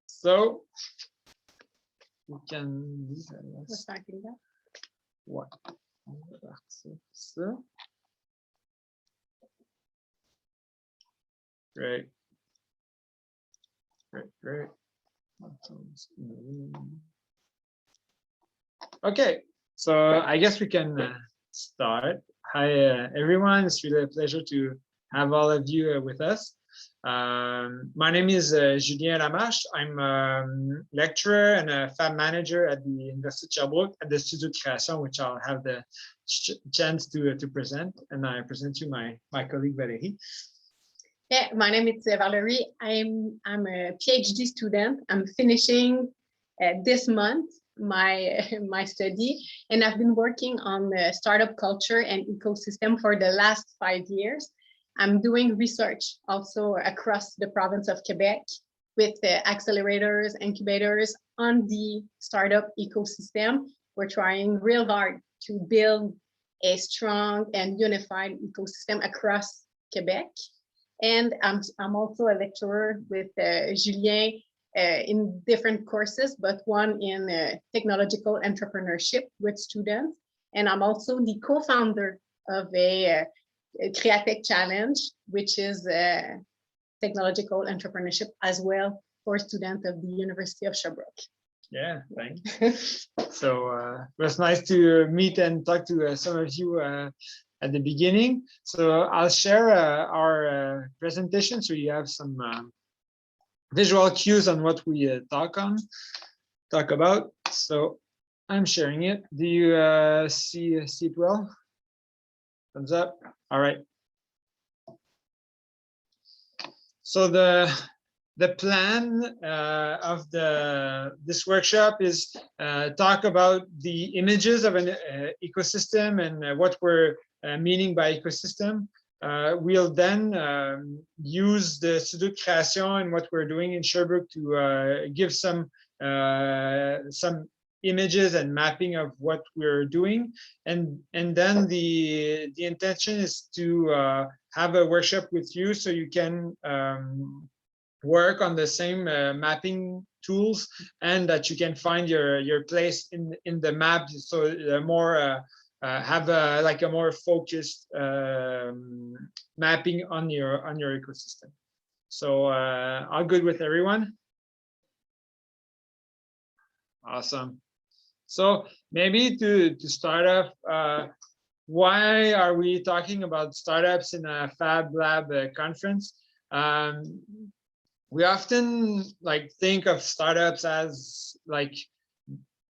So we can do what? Great. Great. Okay, so I guess we can start. Hi, everyone. It's really a pleasure to have all of you with us. My name is Julien Lamarche. I'm a lecturer and a fab manager at the Université de Sherbrooke at the Studio de Création, which I'll have the chance to present. And I present you my colleague Valérie. Yeah, my name is Valerie. I'm a PhD student. I'm finishing this month my study, and I've been working on the startup culture and ecosystem for the last 5 years. I'm doing research also across the province of Quebec with accelerators, incubators on the startup ecosystem. We're trying real hard to build a strong and unified ecosystem across Quebec. And I'm also a lecturer with Julien in different courses, but one in technological entrepreneurship with students. And I'm also the co-founder of a Createch Challenge, which is technological entrepreneurship as well for students of the University of Sherbrooke. Yeah, thanks. So it was nice to meet and talk to some of you at the beginning. So I'll share our presentation so you have some visual cues on what we talk about. So I'm sharing it. Do you see it well? Thumbs up. All right. So the plan of this workshop is talk about the images of an ecosystem and what we're meaning by ecosystem. We'll then use the Studio de Création and what we're doing in Sherbrooke to give some images and mapping of what we're doing, and then the intention is to have a workshop with you so you can work on the same mapping tools, and that you can find your place in the map, so more have a more focused mapping on your ecosystem. So all good with everyone? Awesome. So maybe to start off, why are we talking about startups in a Fab Lab conference? We often think of startups as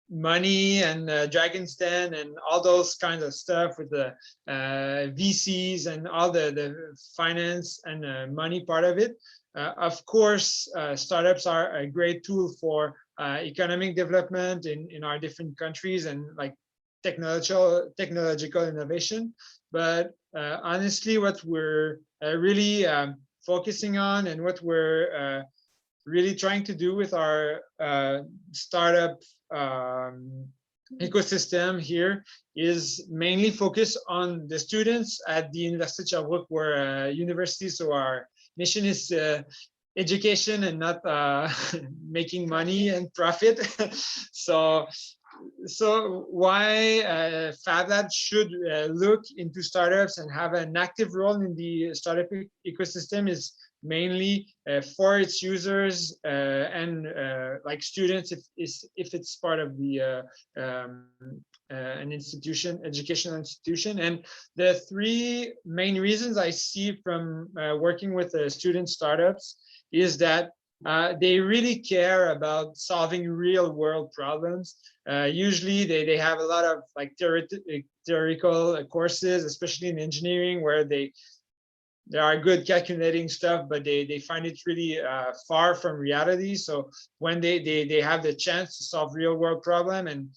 money and Dragon's Den and all those kinds of stuff with the VCs and all the finance and money part of it. Of course, startups are a great tool for economic development in our different countries and technological innovation. But honestly, what we're really focusing on and what we're really trying to do with our startup ecosystem here is mainly focus on the students at the Université de Sherbrooke. We're a university, so our mission is education and not making money and profit. So why Fablabs should look into startups and have an active role in the startup ecosystem is mainly for its users and students, if it's part of the an educational institution. And the three main reasons I see from working with student startups is that they really care about solving real world problems. Usually they have a lot of theoretical courses, especially in engineering, where they are good calculating stuff, but they find it really far from reality. So when they have the chance to solve real world problem, and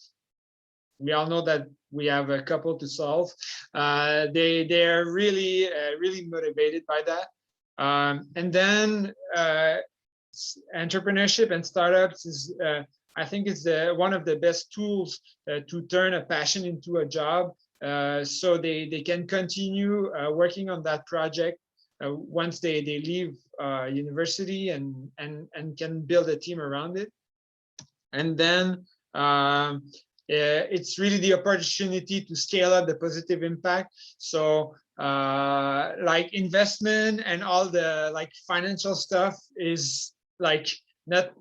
we all know that we have a couple to solve, they are really motivated by that. And then entrepreneurship and startups is I think it's one of the best tools to turn a passion into a job, so they can continue working on that project once they leave university and can build a team around it. And then it's really the opportunity to scale up the positive impact. So like investment and all the like financial stuff is like not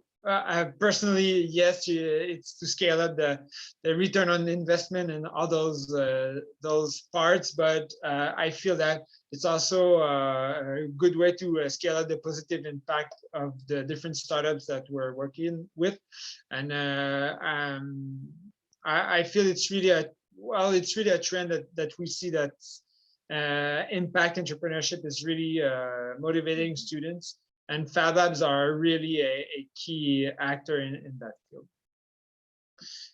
personally, yes, it's to scale up the return on investment and all those parts, but I feel that it's also a good way to scale up the positive impact of the different startups that we're working with. And I feel it's really a trend that we see, that impact entrepreneurship is really motivating students, and Fablabs are really a key actor in that field.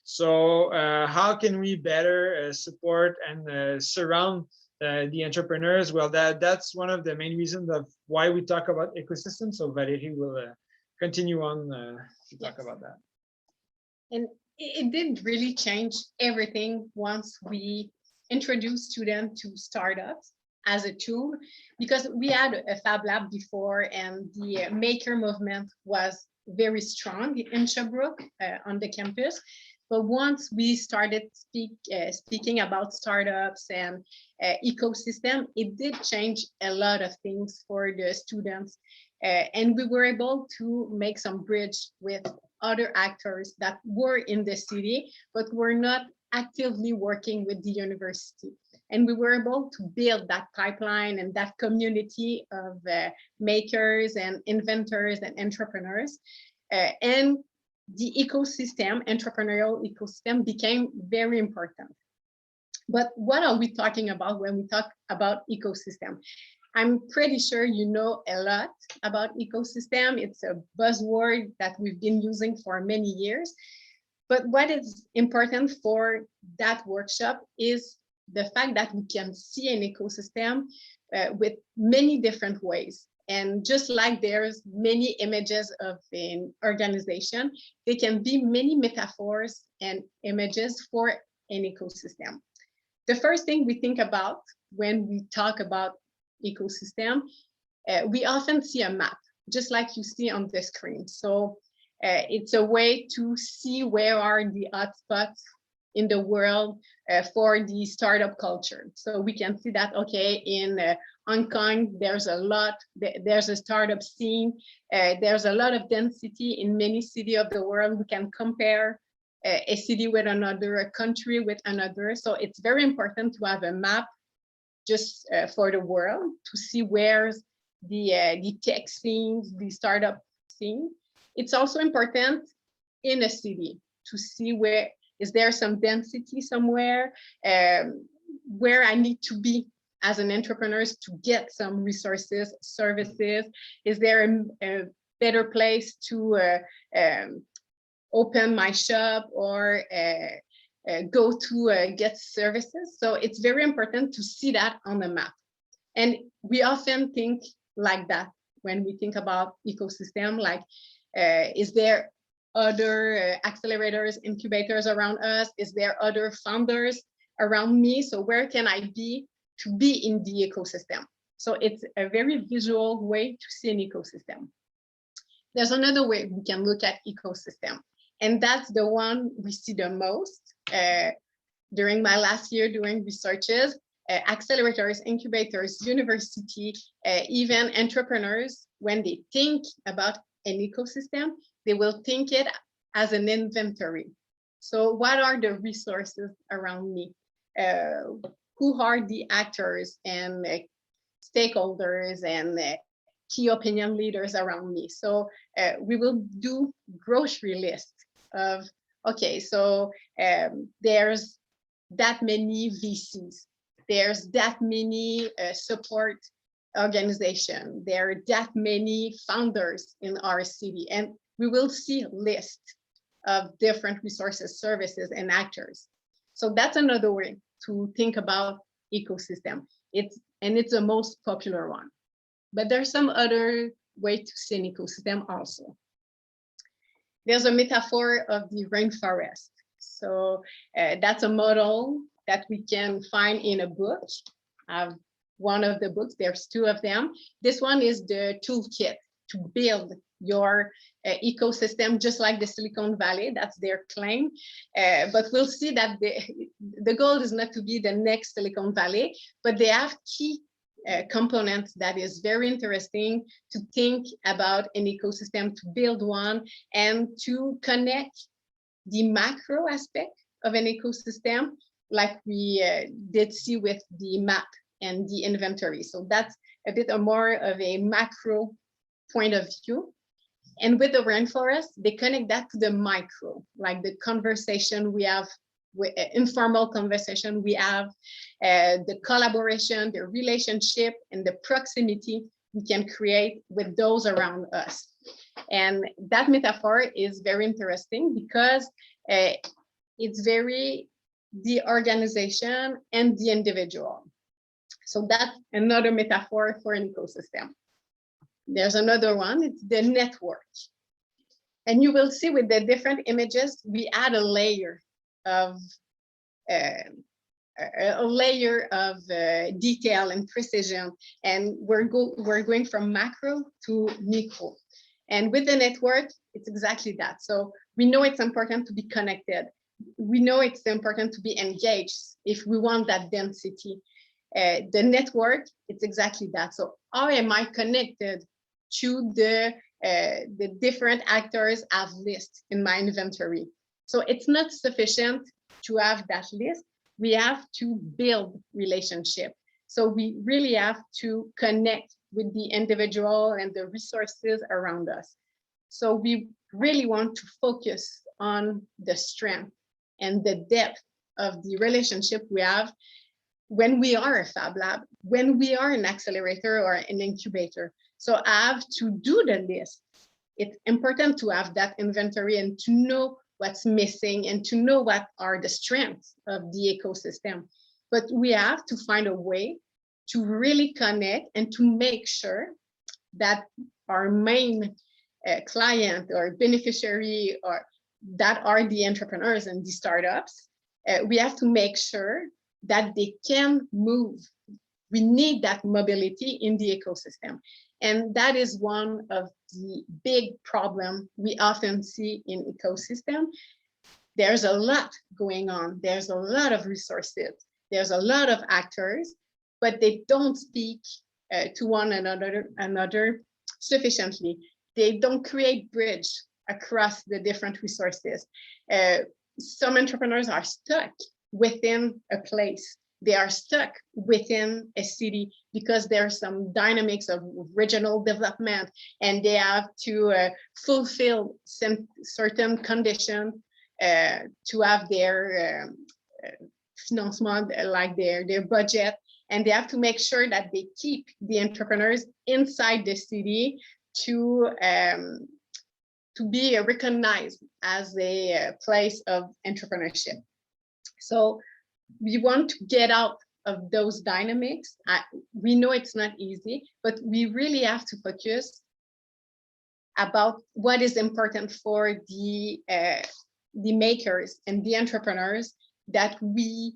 So how can we better support and surround the entrepreneurs? Well, that's one of the main reasons of why we talk about ecosystems. So Valérie will continue on to talk about that. And it did really change everything once we introduced students to startups as a tool, because we had a Fab Lab before, and the maker movement was very strong in Sherbrooke on the campus. But once we started speaking about startups and ecosystem, it did change a lot of things for the students. And we were able to make some bridge with other actors that were in the city, but were not actively working with the university. And we were able to build that pipeline and that community of makers and inventors and entrepreneurs. And the ecosystem, entrepreneurial ecosystem, became very important. But what are we talking about when we talk about ecosystem? I'm pretty sure you know a lot about ecosystem. It's a buzzword that we've been using for many years. But what is important for that workshop is the fact that we can see an ecosystem with many different ways. And just like there's many images of an organization, there can be many metaphors and images for an ecosystem. The first thing we think about when we talk about ecosystem, we often see a map, just like you see on the screen. So it's a way to see where are the hotspots in the world for the startup culture. So we can see that, okay, in Hong Kong, there's a startup scene. There's a lot of density in many cities of the world. We can compare a city with another, a country with another. So it's very important to have a map just for the world, to see where's the tech scene, the startup scene. It's also important in a city to see where is there some density somewhere, where I need to be as an entrepreneur to get some resources, services. Is there a better place to open my shop or go to get services? So it's very important to see that on the map. And we often think like that when we think about ecosystem, like, is there other accelerators, incubators around us? Is there other founders around me? So where can I be to be in the ecosystem? So it's a very visual way to see an ecosystem. There's another way we can look at ecosystem, and that's the one we see the most during my last year doing researches. Accelerators, incubators, university, even entrepreneurs, when they think about an ecosystem, they will think it as an inventory. So what are the resources around me? Who are the actors and stakeholders and key opinion leaders around me? So we will do grocery list of, okay, so there's that many VCs, there's that many support organization, there are that many founders in our city, and we will see a list of different resources, services, and actors. So that's another way to think about ecosystem. It's the most popular one. But there's some other way to see an ecosystem also. There's a metaphor of the rainforest. So that's a model that we can find in a book. I've one of the books. There's two of them. This one is the toolkit to build your ecosystem, just like the Silicon Valley. That's their claim. But we'll see that the goal is not to be the next Silicon Valley, but they have key components that is very interesting to think about an ecosystem, to build one, and to connect the macro aspect of an ecosystem, like we did see with the map and the inventory. So that's a bit more of a macro point of view. And with the rainforest, they connect that to the micro, like the conversation we have, informal conversation we have, the collaboration, the relationship, and the proximity we can create with those around us. And that metaphor is very interesting because it's very the organization and the individual. So that's another metaphor for an ecosystem. There's another one, it's the network. And you will see with the different images, we add a layer of detail and precision, and we're going from macro to micro. And with the network, it's exactly that. So we know it's important to be connected. We know it's important to be engaged if we want that density. The network, it's exactly that. So how am I connected to the different actors I've listed in my inventory? So it's not sufficient to have that list. We have to build relationship. So we really have to connect with the individual and the resources around us. So we really want to focus on the strength and the depth of the relationship we have when we are a Fab Lab, when we are an accelerator or an incubator. So I have to do the list. It's important to have that inventory and to know what's missing and to know what are the strengths of the ecosystem. But we have to find a way to really connect and to make sure that our main client or beneficiary, or that are the entrepreneurs and the startups, we have to make sure that they can move. We need that mobility in the ecosystem. And that is one of the big problems we often see in ecosystem. There's a lot going on. There's a lot of resources. There's a lot of actors, but they don't speak to one another sufficiently. They don't create bridge across the different resources. Some entrepreneurs are stuck within a place. They are stuck within a city because there's some dynamics of regional development, and they have to fulfill some certain conditions to have their financement, like their budget, and they have to make sure that they keep the entrepreneurs inside the city to be recognized as a place of entrepreneurship. So we want to get out of those dynamics. We know it's not easy, but we really have to focus about what is important for the makers and the entrepreneurs that we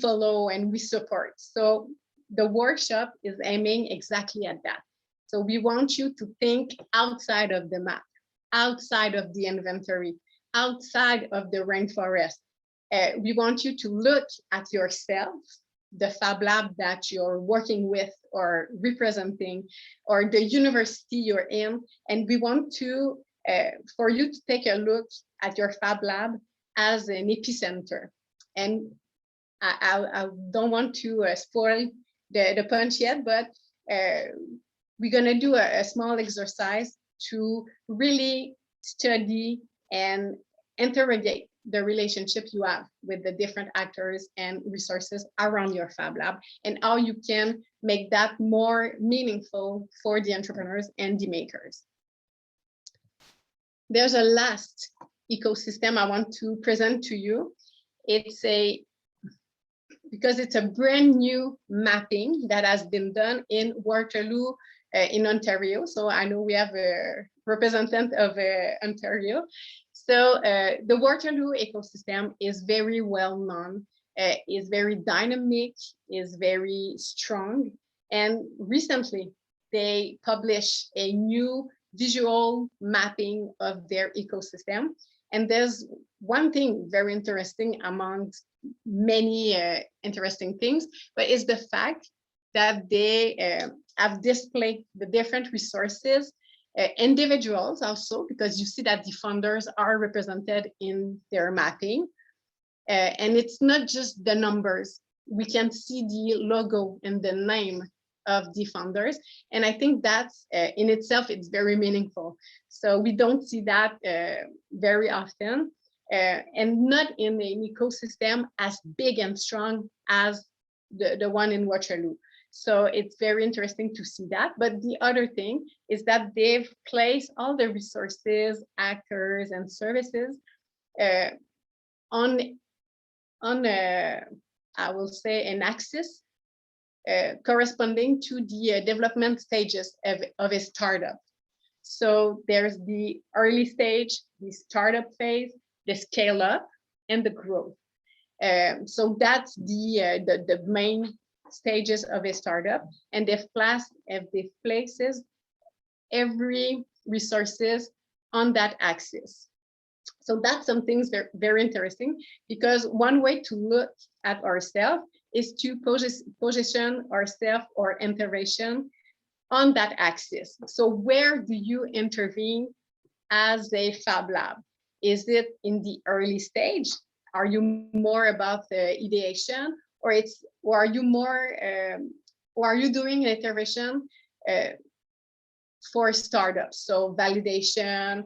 follow and we support. So the workshop is aiming exactly at that. So we want you to think outside of the map, outside of the inventory, outside of the rainforest. We want you to look at yourself, the Fab Lab that you're working with or representing, or the university you're in, and we want to for you to take a look at your Fab Lab as an epicenter. And I don't want to spoil the punch yet, but we're going to do a small exercise to really study and interrogate the relationship you have with the different actors and resources around your Fab Lab, and how you can make that more meaningful for the entrepreneurs and the makers. There's a last ecosystem I want to present to you. Because it's a brand new mapping that has been done in Waterloo in Ontario. So I know we have a representative of Ontario. So the Waterloo ecosystem is very well known is very dynamic, is very strong. And recently, they published a new visual mapping of their ecosystem. And there's one thing very interesting among many interesting things, but it's the fact that they have displayed the different resources, individuals also, because you see that the funders are represented in their mapping. And it's not just the numbers. We can see the logo and the name of the funders. And I think that's in itself, it's very meaningful. So we don't see that very often, and not in an ecosystem as big and strong as the one in Waterloo. So it's very interesting to see that. But the other thing is that they've placed all the resources, actors, and services on I will say an axis corresponding to the development stages of a startup. So there's the early stage, the startup phase, the scale up, and the growth. So that's the main stages of a startup, and they've places every resources on that axis. So that's something very, very interesting, because one way to look at ourselves is to position ourselves or intervention on that axis. So where do you intervene as a Fab Lab? Is it in the early stage? Are you more about the ideation, or are you more, or are you doing intervention for startups? So validation,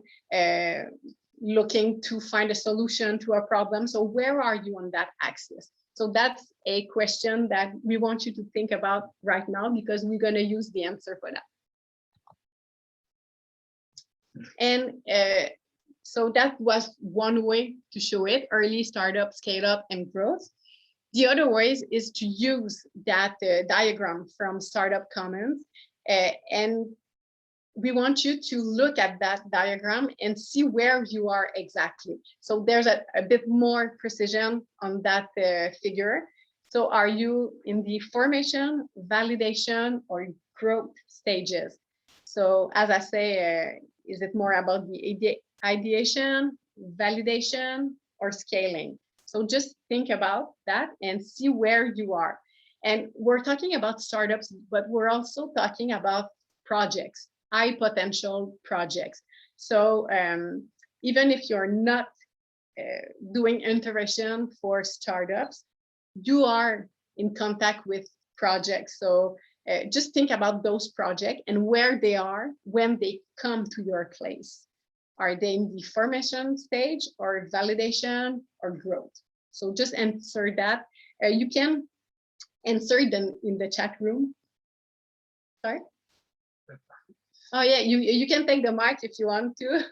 looking to find a solution to a problem. So where are you on that axis? So that's a question that we want you to think about right now, because we're going to use the answer for that. And so that was one way to show it: early, startup, scale up, and growth. The other ways is to use that diagram from Startup Commons, and we want you to look at that diagram and see where you are exactly. So there's a bit more precision on that figure. So are you in the formation, validation, or growth stages? So as I say, is it more about the ideation, validation, or scaling? So just think about that and see where you are. And we're talking about startups, but we're also talking about projects, high potential projects. So even if you're not doing intervention for startups, you are in contact with projects. So just think about those projects and where they are when they come to your place. Are they in the formation stage, or validation, or growth? So just answer that. You can answer them in the chat room. Sorry? Oh yeah, you can take the mic if you want to.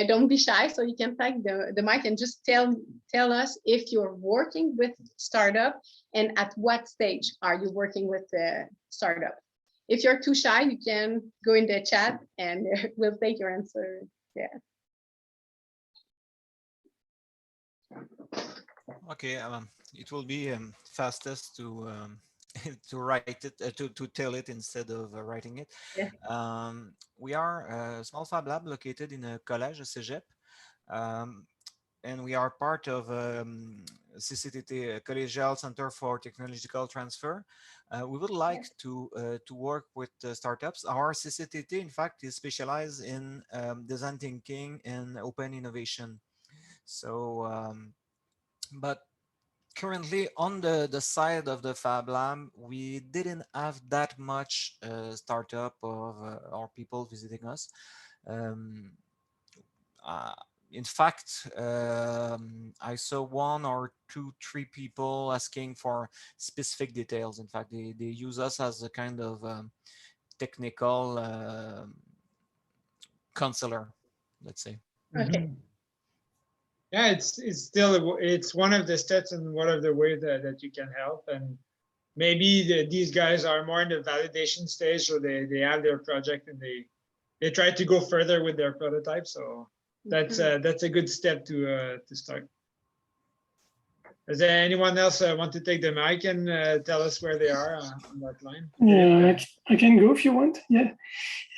Don't be shy. So you can take the mic and just tell us if you're working with startup, and at what stage are you working with the startup. If you're too shy, you can go in the chat and we'll take your answer there. Okay, it will be fastest to to write it, to tell it instead of writing it. Yeah. We are a small Fab Lab located in a collège, a cégep, and we are part of CCTT, Collegial Center for Technological Transfer. We would like to work with startups. Our CCTT, in fact, is specialized in design thinking and open innovation. So, but currently on the side of the Fab Lab, we didn't have that much startup or people visiting us. In fact, I saw 1 or 2, 3 people asking for specific details. In fact, they use us as a kind of technical counselor, let's say. Okay. Yeah, it's still one of the steps and one of the ways that you can help. And maybe these guys are more in the validation stage, so they have their project and they try to go further with their prototype. So that's a good step to start. Does anyone else want to take the mic and tell us where they are on that line? Yeah, I can go if you want. Yeah.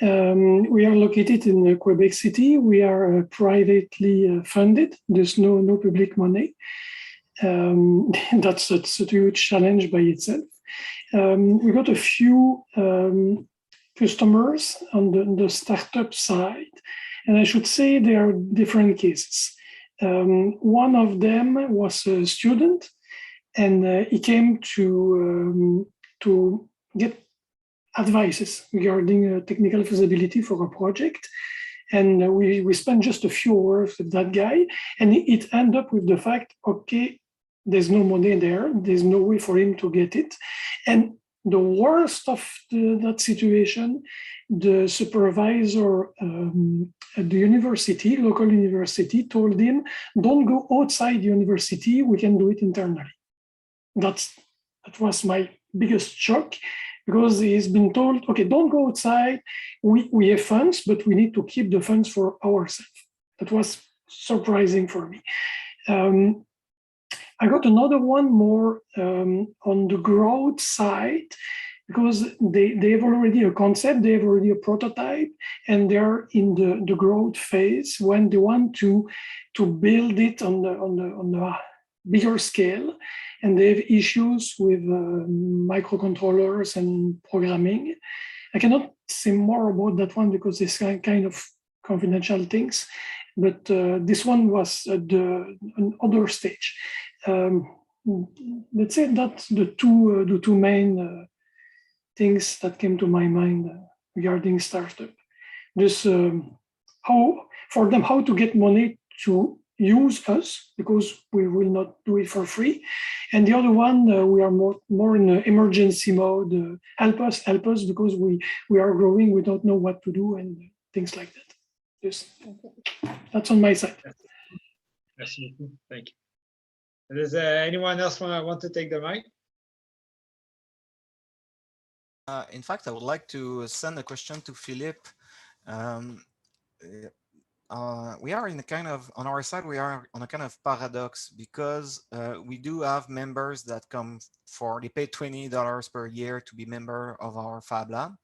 We are located in Quebec City. We are privately funded. There's no public money. That's a huge challenge by itself. We got a few customers on the startup side, and I should say there are different cases. One of them was a student, and he came to get advices regarding technical feasibility for a project. And we spent just a few hours with that guy, and it ended up with the fact, okay, there's no money there, there's no way for him to get it. And the worst of that situation, the supervisor at the university, local university, told him, don't go outside the university, we can do it internally. That was my biggest shock, because he's been told, okay, don't go outside, we have funds, but we need to keep the funds for ourselves. That was surprising for me. I got another one more on the growth side, because they have already a concept, they have already a prototype, and they're in the growth phase when they want to build it on the bigger scale, and they have issues with microcontrollers and programming. I cannot say more about that one because it's kind of confidential things, but this one was at another stage. Let's say that's the two main things that came to my mind regarding startup. This how to get money to use us, because we will not do it for free, and the other one we are more in emergency mode. Help us, because we are growing, we don't know what to do, and things like that. Yes, that's on my side. Yes, thank you. Does anyone else want to take the mic? In fact, I would like to send a question to Philippe. We are in a kind of, on our side, we are on a kind of paradox, because we do have members that come they pay $20 per year to be member of our Fablab.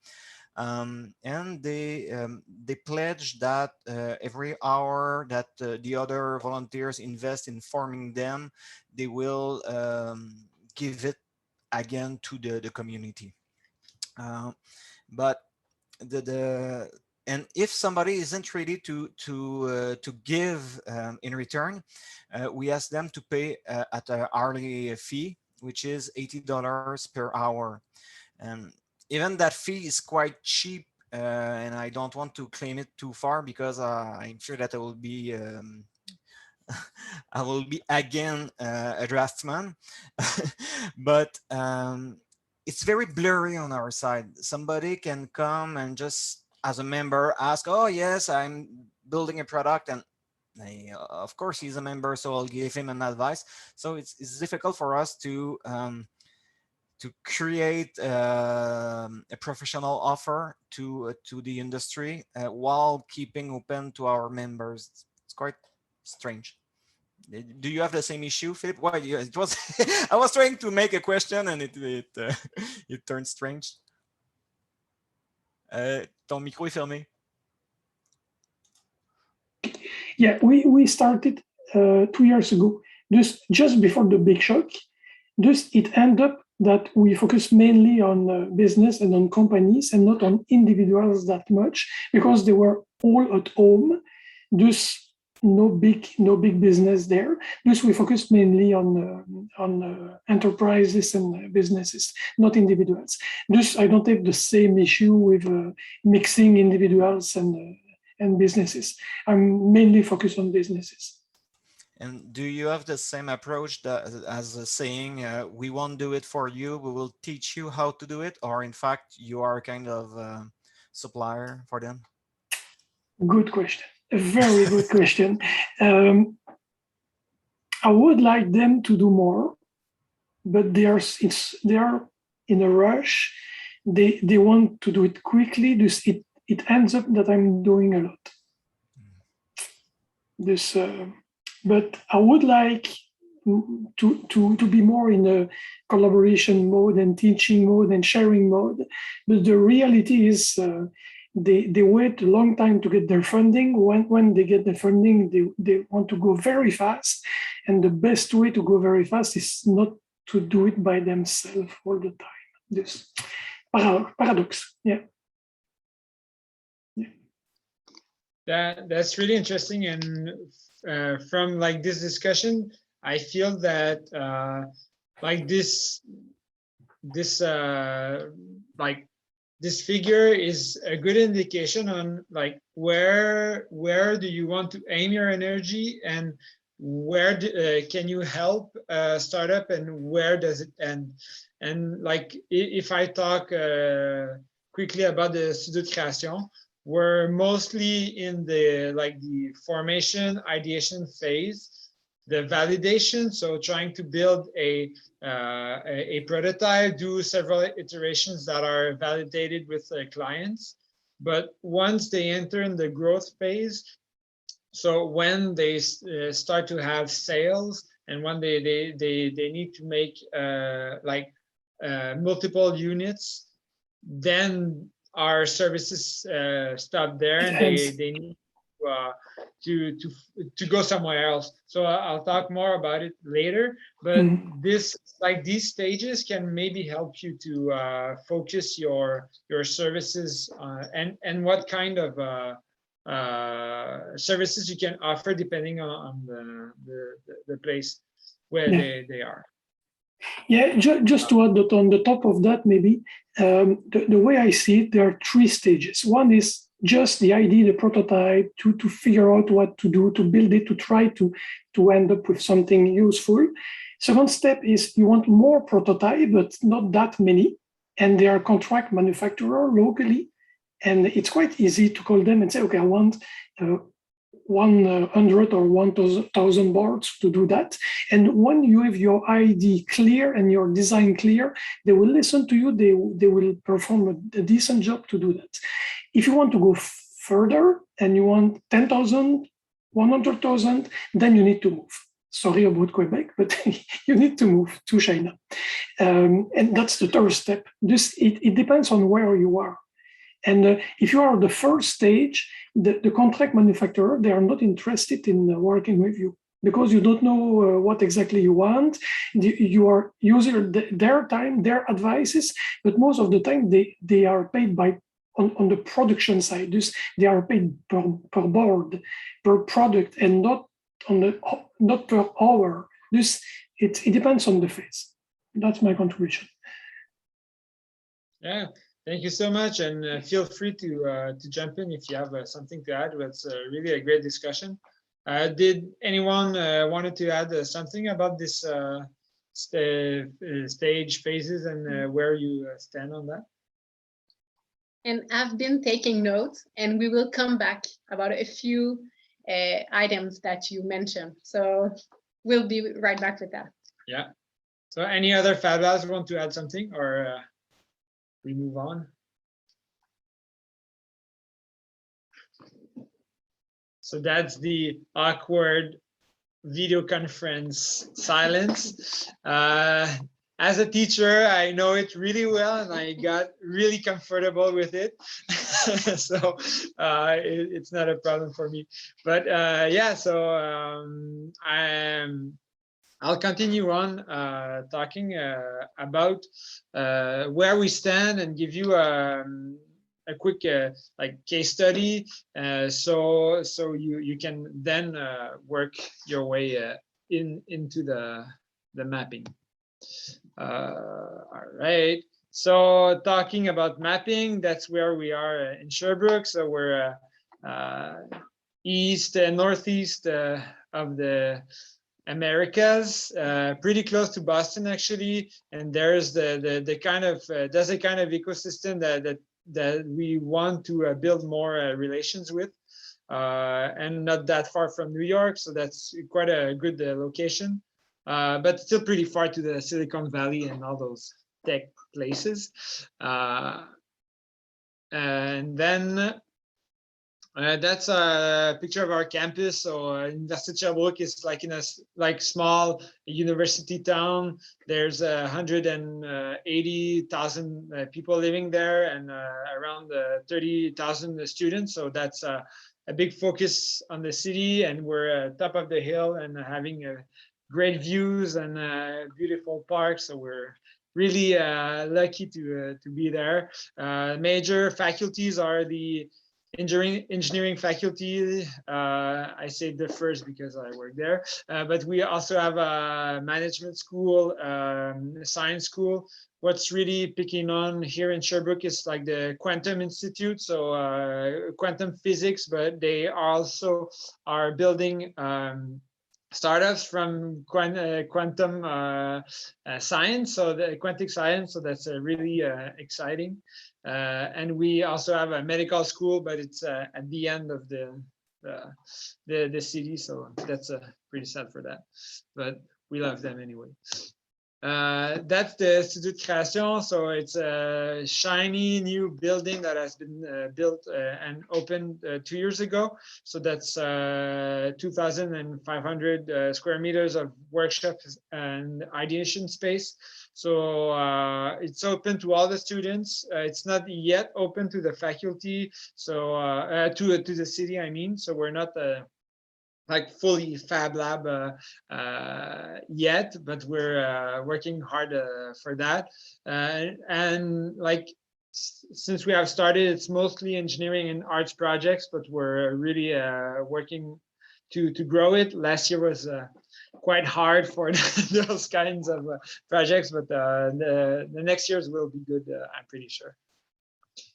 And they pledge that every hour that the other volunteers invest in forming them, they will give it again to the community. But and if somebody isn't ready to give in return, we ask them to pay at an hourly fee, which is $80 per hour. And even that fee is quite cheap, and I don't want to claim it too far, because I'm sure that I will be again a draftsman. But it's very blurry on our side. Somebody can come and just, as a member, ask, oh yes, I'm building a product, and of course he's a member, so I'll give him an advice. So it's difficult for us to create a professional offer to the industry while keeping open to our members. It's quite strange. Do you have the same issue, Philippe? Why? It was I was trying to make a question, and it turned strange. Ton micro est fermé. Yeah, we started 2 years ago, just before the big shock. It ended up that we focus mainly on business and on companies, and not on individuals that much, because they were all at home. No big business there. Thus we focus mainly on enterprises and businesses, not individuals. Thus I don't have the same issue with mixing individuals and businesses. I'm mainly focused on businesses. And do you have the same approach as saying, we won't do it for you, we will teach you how to do it? Or in fact, you are kind of supplier for them? Good question. A very good question. I would like them to do more, but they are in a rush. They want to do it quickly. It ends up that I'm doing a lot. But I would like to be more in a collaboration mode and teaching mode and sharing mode. But the reality is they wait a long time to get their funding. When they get the funding, they want to go very fast. And the best way to go very fast is not to do it by themselves all the time. This paradox, yeah. That's really interesting, and from like this discussion, I feel that like this figure is a good indication on like where do you want to aim your energy, and where can you help startup, and where does it end? And like if I talk quickly about the studio de création, we're mostly in the formation, ideation phase, the validation. So trying to build a prototype, do several iterations that are validated with clients. But once they enter in the growth phase, so when they start to have sales, and when they need to make multiple units, then our services stop there, and they need to go somewhere else. So I'll talk more about it later, but these stages can maybe help you to focus your services and what kind of services you can offer depending on the place where they are. Yeah, just to add that on the top of that, maybe the way I see it, there are three stages. One is just the idea, the prototype, to figure out what to do, to build it, to try to end up with something useful. Second step is you want more prototype, but not that many, and they are contract manufacturer locally, and it's quite easy to call them and say, okay, I want 100 or 1,000 boards to do that. And when you have your ID clear and your design clear, they will listen to you. They will perform a decent job to do that. If you want to go further and you want 10,000, 100,000, then you need to move. Sorry about Quebec, but you need to move to China. And that's the third step. It depends on where you are. And if you are the first stage, the contract manufacturer, they are not interested in working with you because you don't know what exactly you want. You are using their time, their advices, but most of the time they are paid on the production side. They are paid per board, per product, and not per hour. It depends on the phase. That's my contribution. Yeah. Thank you so much, and feel free to jump in if you have something to add. It's really a great discussion. Did anyone wanted to add something about this stage phases and where you stand on that? And I've been taking notes, and we will come back about a few items that you mentioned. So we'll be right back with that. Yeah. So any other Fablabs want to add something, or we move on? So that's the awkward video conference silence. As a teacher, I know it really well, and I got really comfortable with it. So it's not a problem for me. But yeah, so I'll continue on talking about where we stand and give you a quick case study, so you can then work your way into the mapping. All right. So talking about mapping, that's where we are in Sherbrooke. So we're east and northeast of the Americas, pretty close to Boston actually, and there's the kind of there's a kind of ecosystem that we want to build more relations with, and not that far from New York, so that's quite a good location, but still pretty far to the Silicon Valley and all those tech places. And then That's a picture of our campus. So Université de Sherbrooke is like in a small university town. There's 180,000 people living there, and around 30,000 students. So that's a big focus on the city, and we're top of the hill and having great views and beautiful parks. So we're really lucky to be there. Major faculties are the engineering faculty. I say the first because I work there, but we also have a management school, science school. What's really picking on here in Sherbrooke is like the Quantum Institute, so quantum physics, but they also are building startups from quantum science, so the quantic science, so that's really exciting. And we also have a medical school, but it's at the end of the city, so that's pretty sad for that, but we love them anyway. That's the Studio de Création. So it's a shiny new building that has been built and opened 2 years ago. So that's 2,500 square meters of workshops and ideation space. So it's open to all the students. It's not yet open to the faculty, so to the city, I mean. So we're not like fully Fablab yet, but we're working hard for that. And like since we have started, it's mostly engineering and arts projects, but we're really working to grow it. Last year was quite hard for those kinds of projects, but the next years will be good, I'm pretty sure.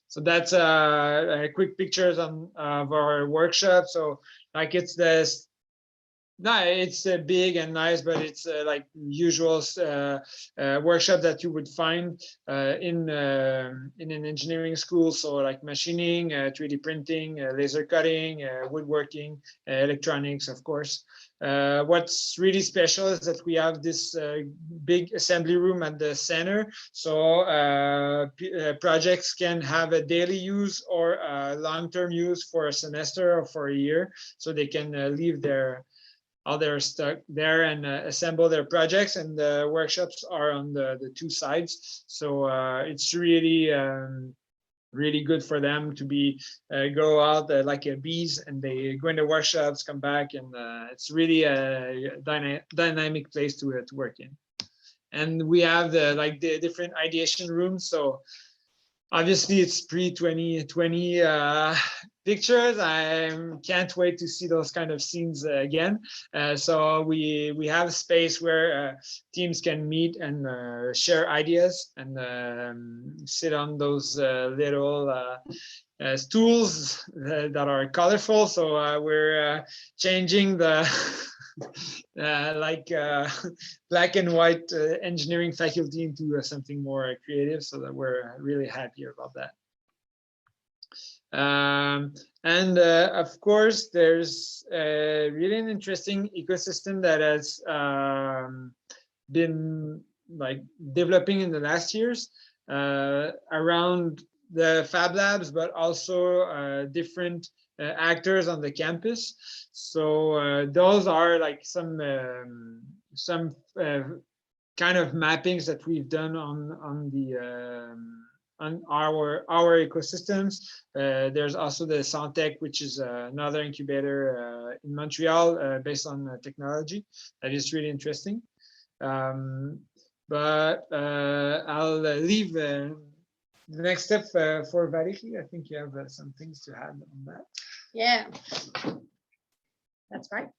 So that's quick pictures of our workshop. So like it's this, no, it's big and nice, but it's like usual workshop that you would find in an engineering school. So like machining, 3D printing, laser cutting, woodworking, electronics, of course. What's really special is that we have this big assembly room at the center. So projects can have a daily use or long-term use for a semester or for a year. So they can leave all their stuff there and assemble their projects, and the workshops are on the two sides. So it's really really good for them to be go out like bees, and they go into workshops, come back, and it's really a dynamic place to work in. And we have the different ideation rooms. So obviously it's pre-2020 pictures. I can't wait to see those kind of scenes again. So we have a space where teams can meet and share ideas and sit on those little stools that are colorful. So we're changing the black and white engineering faculty into something more creative, so that we're really happy about that. And of course, there's really an interesting ecosystem that has been like developing in the last years around the Fablabs, but also different actors on the campus. So those are like some kind of mappings that we've done on our ecosystems. There's also the Santec, which is another incubator in Montreal based on technology. That is really interesting. But I'll leave the next step for Valérie. I think you have some things to add on that. Yeah, that's right.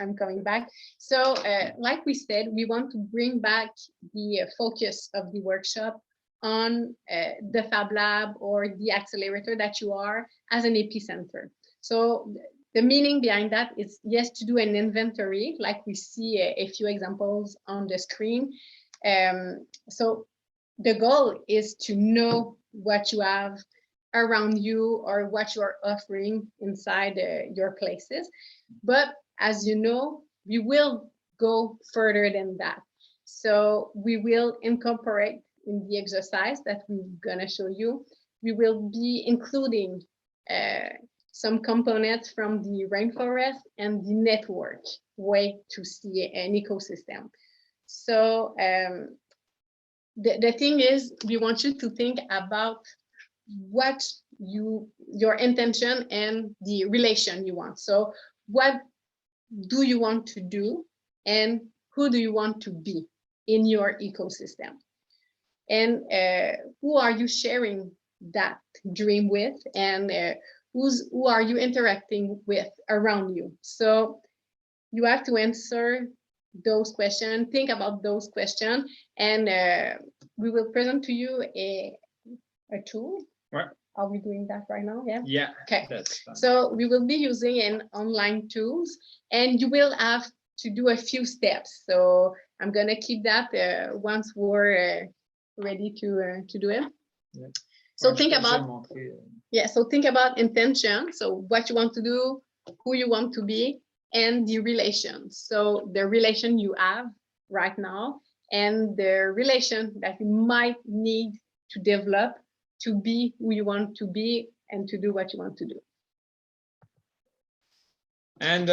I'm coming back. So like we said, we want to bring back the focus of the workshop on the Fab Lab or the accelerator that you are as an epicenter. So the meaning behind that is, yes, to do an inventory, like we see a few examples on the screen. So the goal is to know what you have around you or what you are offering inside your places. But as you know, we will go further than that. So we will incorporate in the exercise that we're going to show you, we will be including some components from the rainforest and the network way to see an ecosystem. So the thing is, we want you to think about what your intention and the relation you want. So what do you want to do and who do you want to be in your ecosystem? And who are you sharing that dream with, and who are you interacting with around you? So you have to answer those questions, think about those questions, and we will present to you a tool. Right. Are we doing that right now? Yeah. Yeah. Okay. That's fine. So we will be using an online tools, and you will have to do a few steps. So I'm gonna keep that once we're ready to do it. Yeah. So think about so think about intention. So what you want to do, who you want to be, and the relations. So the relation you have right now and the relation that you might need to develop to be who you want to be and to do what you want to do. And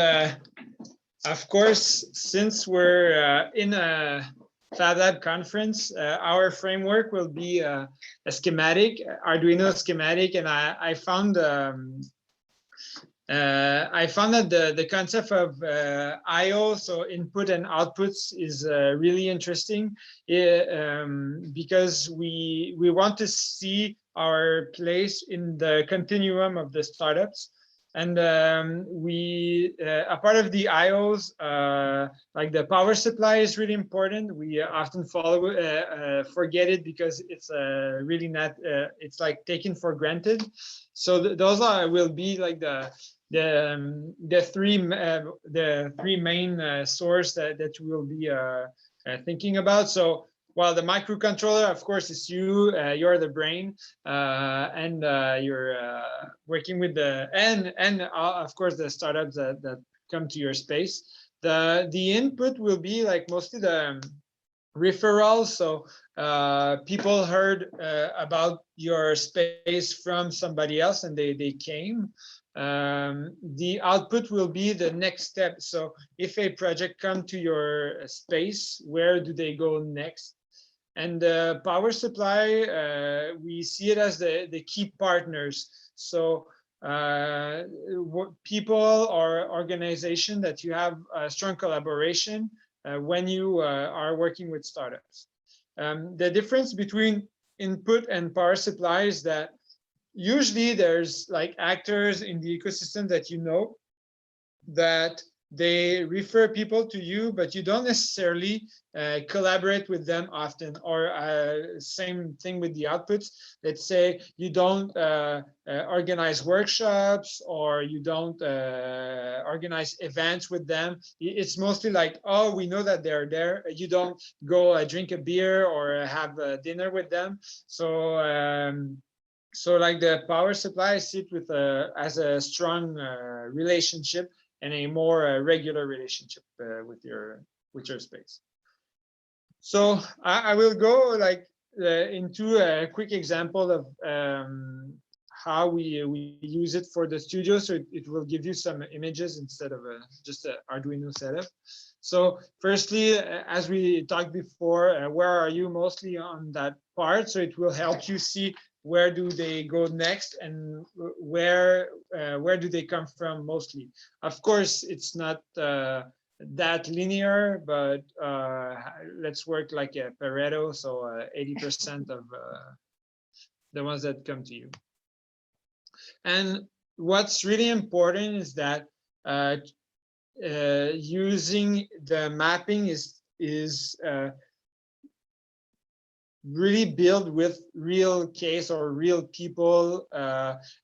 of course, since we're in a Fablab conference, our framework will be a schematic, Arduino schematic, and I found that the concept of I/O, so input and outputs, is really interesting because we want to see our place in the continuum of the startups. And a part of the I/Os, like the power supply, is really important. We often forget it because it's really not. It's like taken for granted. So those will be like the three main source that we'll be thinking about. So, well, the microcontroller, of course, is you. You're the brain, and you're working with and of course the startups that come to your space. The input will be like mostly the referrals. So people heard about your space from somebody else, and they came. The output will be the next step. So if a project come to your space, where do they go next? And the power supply, we see it as the key partners. So people or organization that you have a strong collaboration when you are working with startups. The difference between input and power supply is that usually there's like actors in the ecosystem that you know, that they refer people to you, but you don't necessarily collaborate with them often. Or same thing with the outputs. Let's say you don't organize workshops, or you don't organize events with them. It's mostly like, oh, we know that they're there. You don't go drink a beer or have dinner with them. So so like the power supply, sit with as a strong relationship and a more regular relationship with your space. So I will go like into a quick example of how we use it for the studio. So it will give you some images instead of just an Arduino setup. So firstly, as we talked before, where are you mostly on that part? So it will help you see where do they go next, and where do they come from mostly. Of course, it's not that linear, but let's work like a Pareto, so 80% of the ones that come to you. And what's really important is that using the mapping is really build with real case or real people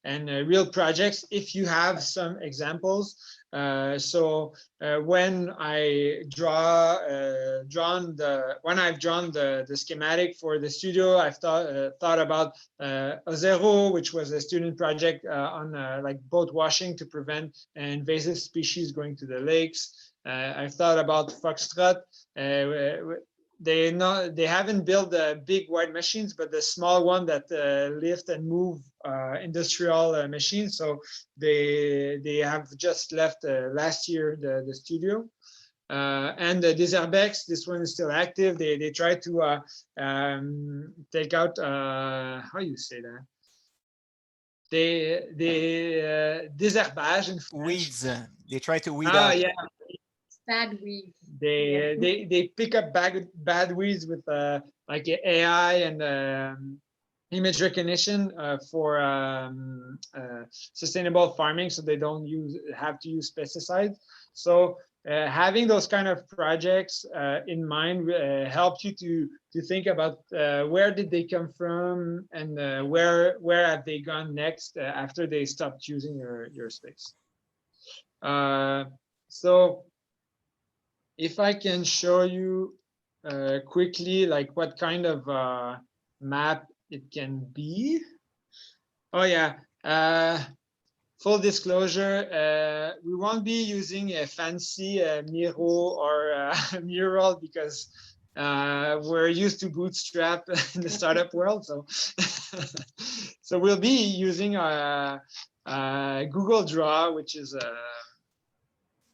and real projects if you have some examples. So when I've drawn the schematic for the studio, I've thought about Ozero, which was a student project on like boat washing to prevent invasive species going to the lakes. I've thought about Foxtrot, they haven't built the big wide machines, but the small one that lift and move industrial machines. So they have just left last year the studio. And the Deserbex, this one is still active. They try to take out how you say that? Désherbage in French. Weeds. They try to weed Ah, out. yeah. Bad weeds. They pick up bad weeds with like AI and image recognition for sustainable farming, so they don't have to use pesticides. So having those kind of projects in mind helps you to think about where did they come from and where have they gone next after they stopped using your space. So if I can show you quickly, like what kind of map it can be. Oh yeah, full disclosure, we won't be using a fancy Miro or mural because we're used to Bootstrap in the startup world. So, so we'll be using Google Draw, which is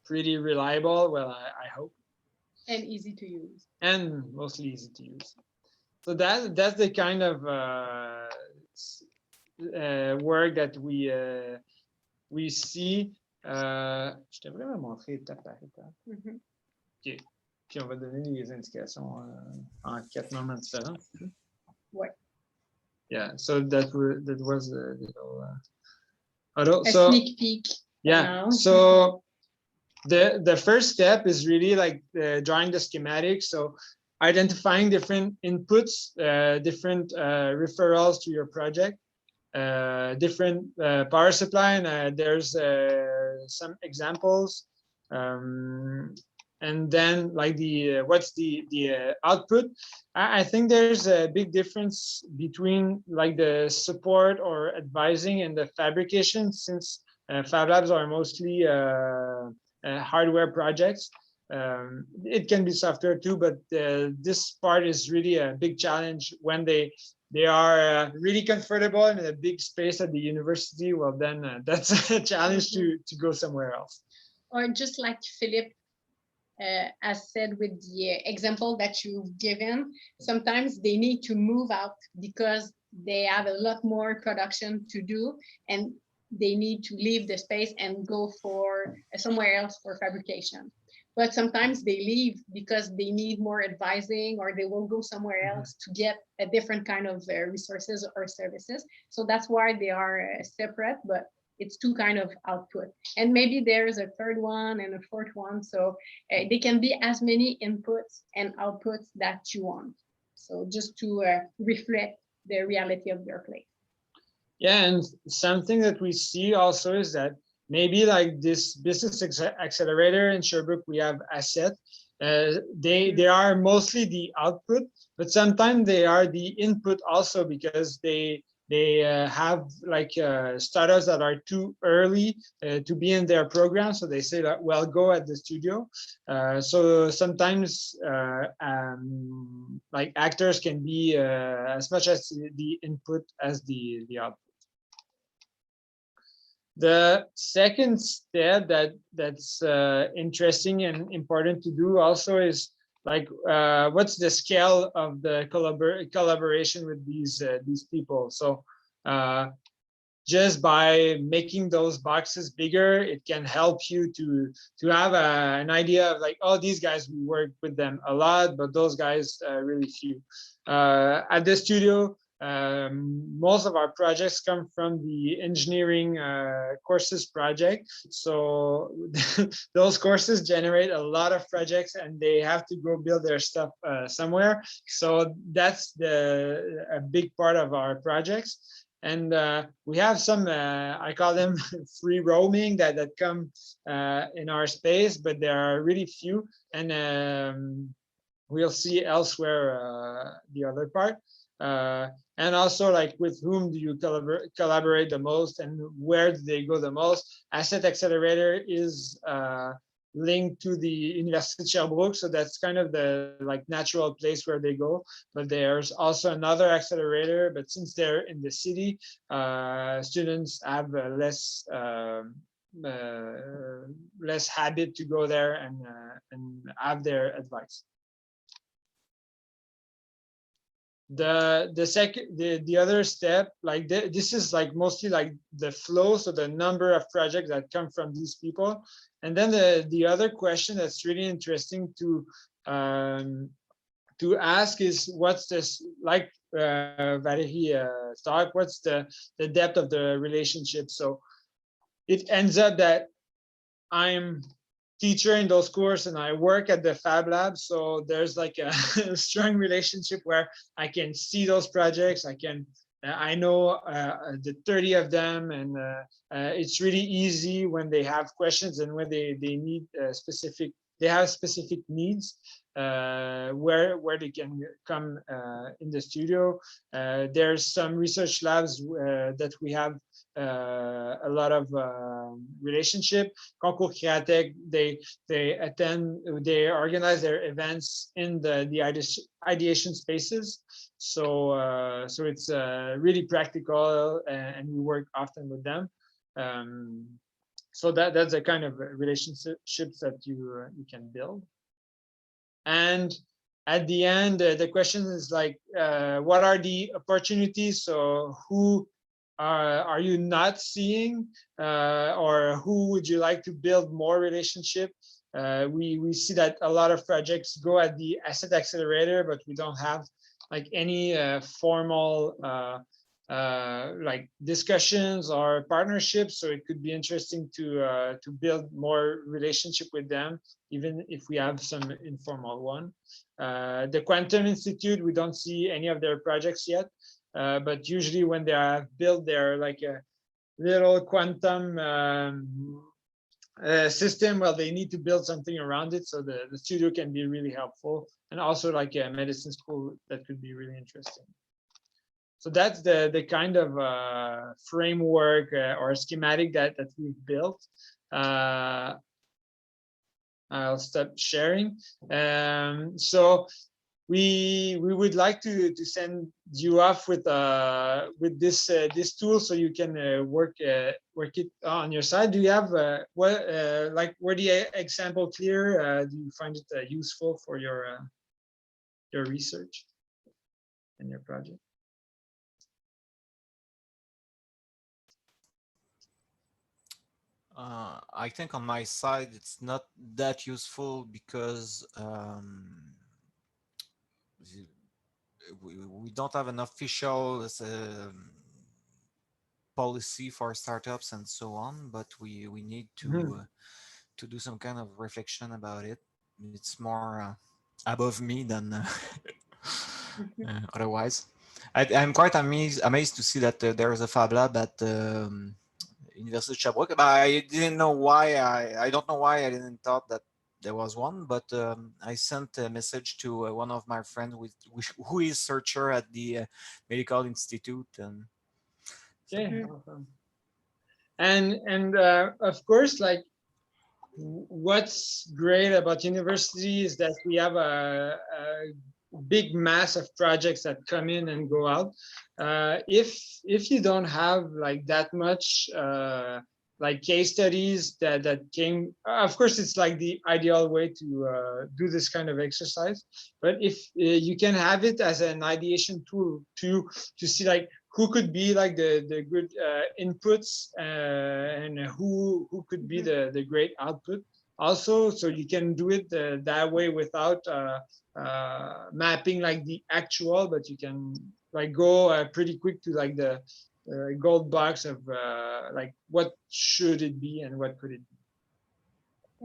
pretty reliable. Well, I hope. And easy to use. And mostly easy to use. So that's the kind of work that we see. Je t'ai vraiment montré étape par étape. OK. Puis on va donner les indications en 4 moments différents. Ouais. Yeah. So that was a little. A so, sneak peek. Yeah. So the first step is really like drawing the schematic. So identifying different inputs, different referrals to your project, different power supply, and there's some examples. And then like what's the output. I think there's a big difference between like the support or advising and the fabrication, since Fablabs are mostly hardware projects. It can be software too, but this part is really a big challenge when they are really comfortable in a big space at the university. Well, then that's a challenge to go somewhere else. Or just like Philip as said with the example that you've given, sometimes they need to move out because they have a lot more production to do and they need to leave the space and go for somewhere else for fabrication. But sometimes they leave because they need more advising, or they will go somewhere else to get a different kind of resources or services. So that's why they are separate, but it's two kind of output. And maybe there's a third one and a fourth one. So they can be as many inputs and outputs that you want. So just to reflect the reality of your place. Yeah, and something that we see also is that maybe like this business accelerator in Sherbrooke, we have asset. They are mostly the output, but sometimes they are the input also, because they have like startups that are too early to be in their program, so they say that, well, go at the studio. So sometimes like actors can be as much as the input as the output. The second step that's interesting and important to do also is like what's the scale of the collaboration with these people. So just by making those boxes bigger, it can help you to have an idea of like, oh, these guys, we work with them a lot, but those guys really few. At the studio, most of our projects come from the engineering courses project. So those courses generate a lot of projects and they have to go build their stuff somewhere. So that's a big part of our projects. And we have some, I call them free roaming that come in our space, but there are really few. And we'll see elsewhere the other part. And also, like, with whom do you collaborate the most and where do they go the most? Asset Accelerator is linked to the Université de Sherbrooke, so that's kind of the like natural place where they go. But there's also another accelerator, but since they're in the city, students have less habit to go there and have their advice. The other step, like this is like mostly like the flow, so the number of projects that come from these people. And then the other question that's really interesting to ask is, what's this, like Valérie talked, what's the depth of the relationship? So it ends up that I'm teacher in those courses and I work at the Fablabs, so there's like a strong relationship where I can see those projects. I know the 30 of them, and it's really easy when they have questions and when they need they have specific needs, where they can come in the studio. There's some research labs that we have a lot of relationship. Concours Créatech, they organize their events in the ideation spaces. So it's really practical, and we work often with them. So that's a kind of relationships that you can build. And at the end, the question is like, what are the opportunities? So who are you not seeing, or who would you like to build more relationship? We see that a lot of projects go at the asset accelerator, but we don't have like any formal like discussions or partnerships. So it could be interesting to build more relationship with them, even if we have some informal one. The Quantum Institute, we don't see any of their projects yet. But usually when they have built their like a little quantum system, well, they need to build something around it. So the studio can be really helpful, and also like a medicine school that could be really interesting. So that's the kind of framework or schematic that we've built. I'll stop sharing. So we would like to send you off with this tool, so you can work it on your side. Do you have like, were the example clear? Do you find it useful for your research and your project? I think on my side it's not that useful because we don't have an official policy for startups and so on, but we need to do some kind of reflection about it. It's more above me than otherwise. I'm quite amazed to see that there is a Fab Lab at Université de Sherbrooke. But I didn't know why. I don't know why I didn't thought that there was one, but I sent a message to one of my friends who is searcher at the Medical Institute. And yeah, awesome. And of course, like, what's great about university is that we have a big mass of projects that come in and go out. If you don't have like that much like case studies that came, of course it's like the ideal way to do this kind of exercise. But if you can have it as an ideation tool to see like who could be like the good inputs, and who could be the great output also, so you can do it that way without mapping like the actual, but you can like go pretty quick to like the gold box of like what should it be and what could it be.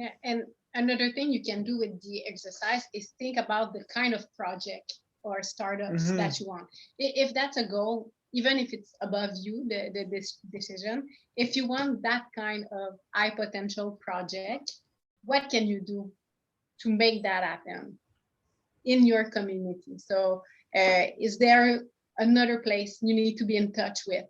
Yeah, and another thing you can do with the exercise is think about the kind of project or startups that you want. If that's a goal, even if it's above you, this decision, if you want that kind of high potential project, what can you do to make that happen in your community? So is there another place you need to be in touch with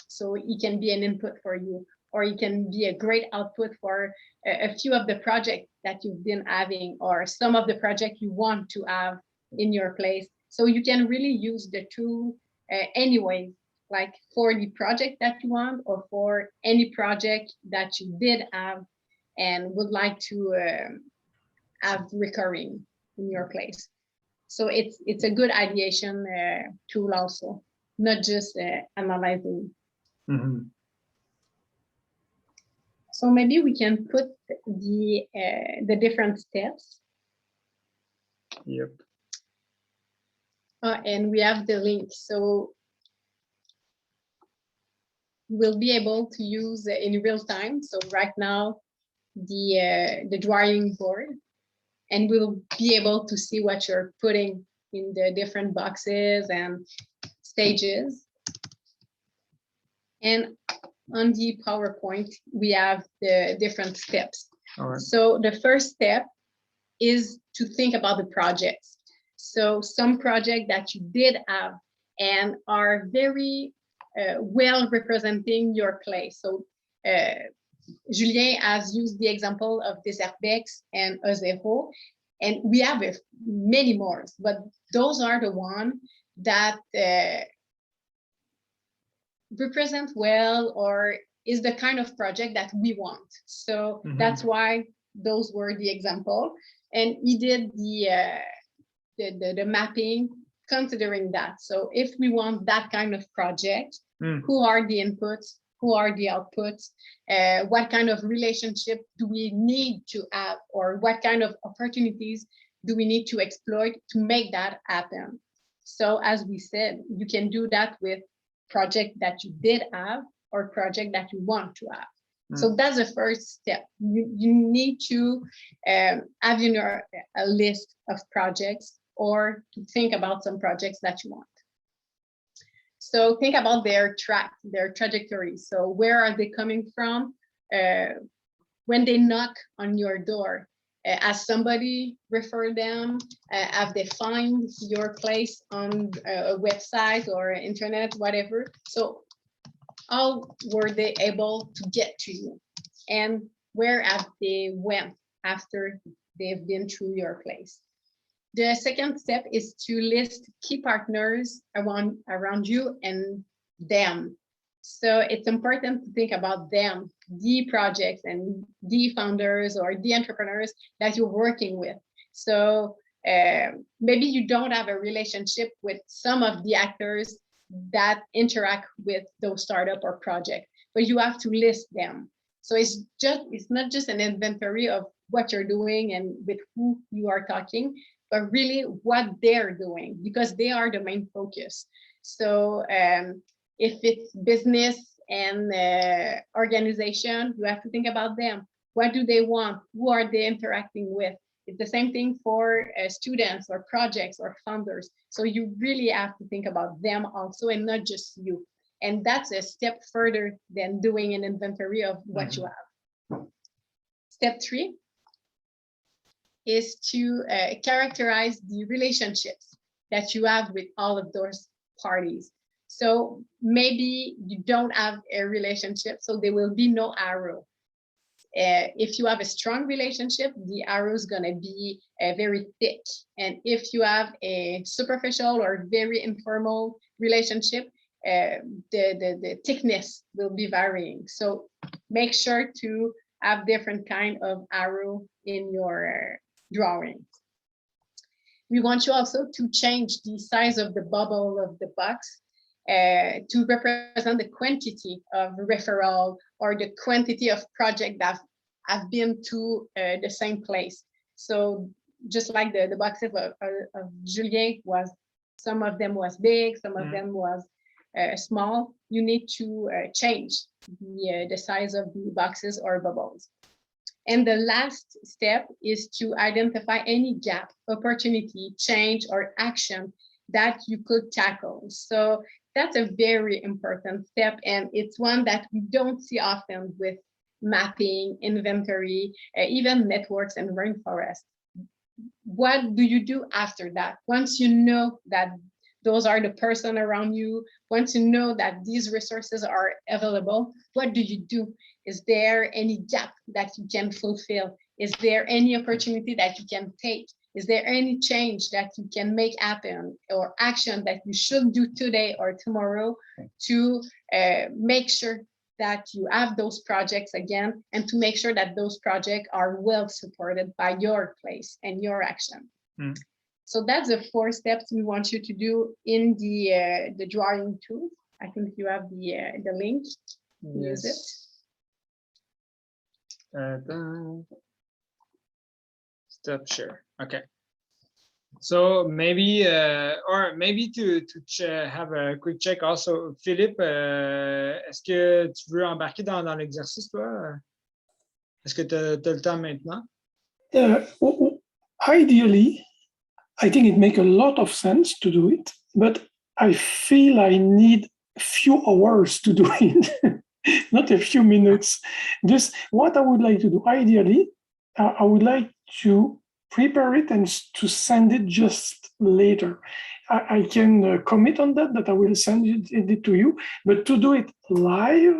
so it can be an input for you? or it can be a great output for a few of the projects that you've been having, or some of the projects you want to have in your place. So you can really use the tool anyway, like for the project that you want, or for any project that you did have and would like to have recurring in your place. So it's a good ideation tool also, not just analyzing. Mm-hmm. So maybe we can put the different steps. Yep. And we have the link, so we'll be able to use in real time. So right now, the drawing board, and we'll be able to see what you're putting in the different boxes and stages. And on the PowerPoint, we have the different steps. All right. So the first step is to think about the projects. So some project that you did have and are very well representing your place. So Julien has used the example of Desertbex and A0, and we have many more, but those are the ones that represent well, or is the kind of project that we want. So that's why those were the example. And he did the mapping considering that. So if we want that kind of project, who are the inputs, who are the outputs, what kind of relationship do we need to have, or what kind of opportunities do we need to exploit to make that happen? So as we said, you can do that with project that you did have or project that you want to have. So that's the first step. You need to have a list of projects, or to think about some projects that you want. So think about their track, their trajectory. So where are they coming from? When they knock on your door, has somebody referred them? Have they found your place on a website or internet, whatever? So how were they able to get to you? And where have they went after they've been through your place? The second step is to list key partners around you and them. So it's important to think about them, the projects and the founders or the entrepreneurs that you're working with. So maybe you don't have a relationship with some of the actors that interact with those startup or project, but you have to list them. So it's not just an inventory of what you're doing and with who you are talking, but really what they're doing, because they are the main focus. So if it's business and organization, you have to think about them. What do they want? Who are they interacting with? It's the same thing for students or projects or founders. So you really have to think about them also, and not just you. And that's a step further than doing an inventory of what you have. Step 3 is to characterize the relationships that you have with all of those parties. So maybe you don't have a relationship, so there will be no arrow. If you have a strong relationship, the arrow is going to be very thick. And if you have a superficial or very informal relationship, the thickness will be varying. So make sure to have different kind of arrow in your drawing. We want you also to change the size of the bubble of the box to represent the quantity of referral or the quantity of project that have been to the same place. So just like the boxes of Julien, was some of them was big, some of them was small. You need to change the size of the boxes or bubbles. And the last step is to identify any gap, opportunity, change, or action that you could tackle. So that's a very important step, and it's one that we don't see often with mapping, inventory, even networks and rainforest. What do you do after that? Once you know that those are the person around you. Once you know that these resources are available, what do you do? Is there any gap that you can fulfill? Is there any opportunity that you can take? Is there any change that you can make happen, or action that you should do today or tomorrow to make sure that you have those projects again, and to make sure that those projects are well supported by your place and your action? So that's the 4 steps we want you to do in the drawing tool. I think you have the link. Use it. Step share. Okay. So maybe, or maybe to have a quick check also, Philippe, est-ce que tu veux embarquer dans l'exercice, toi? Est-ce que tu as le temps maintenant? Ideally, I think it makes a lot of sense to do it, but I feel I need a few hours to do it, not a few minutes. Just what I would like to do, ideally, I would like to prepare it and to send it just later. I can commit on that I will send it to you, but to do it live,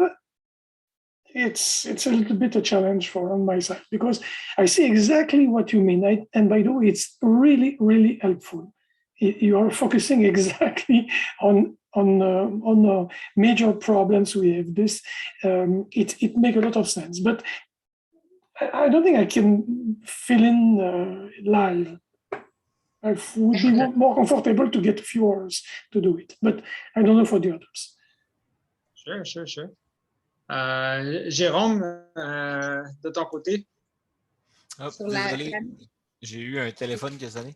it's a little bit a challenge on my side, because I see exactly what you mean. And by the way, it's really, really helpful. You are focusing exactly on major problems we have. This it makes a lot of sense, but I don't think I can fill in live. I would be more comfortable to get a few hours to do it, but I don't know for the others. Sure. Jérôme, de ton côté? Oh, désolé, j'ai eu un téléphone qui a sonné.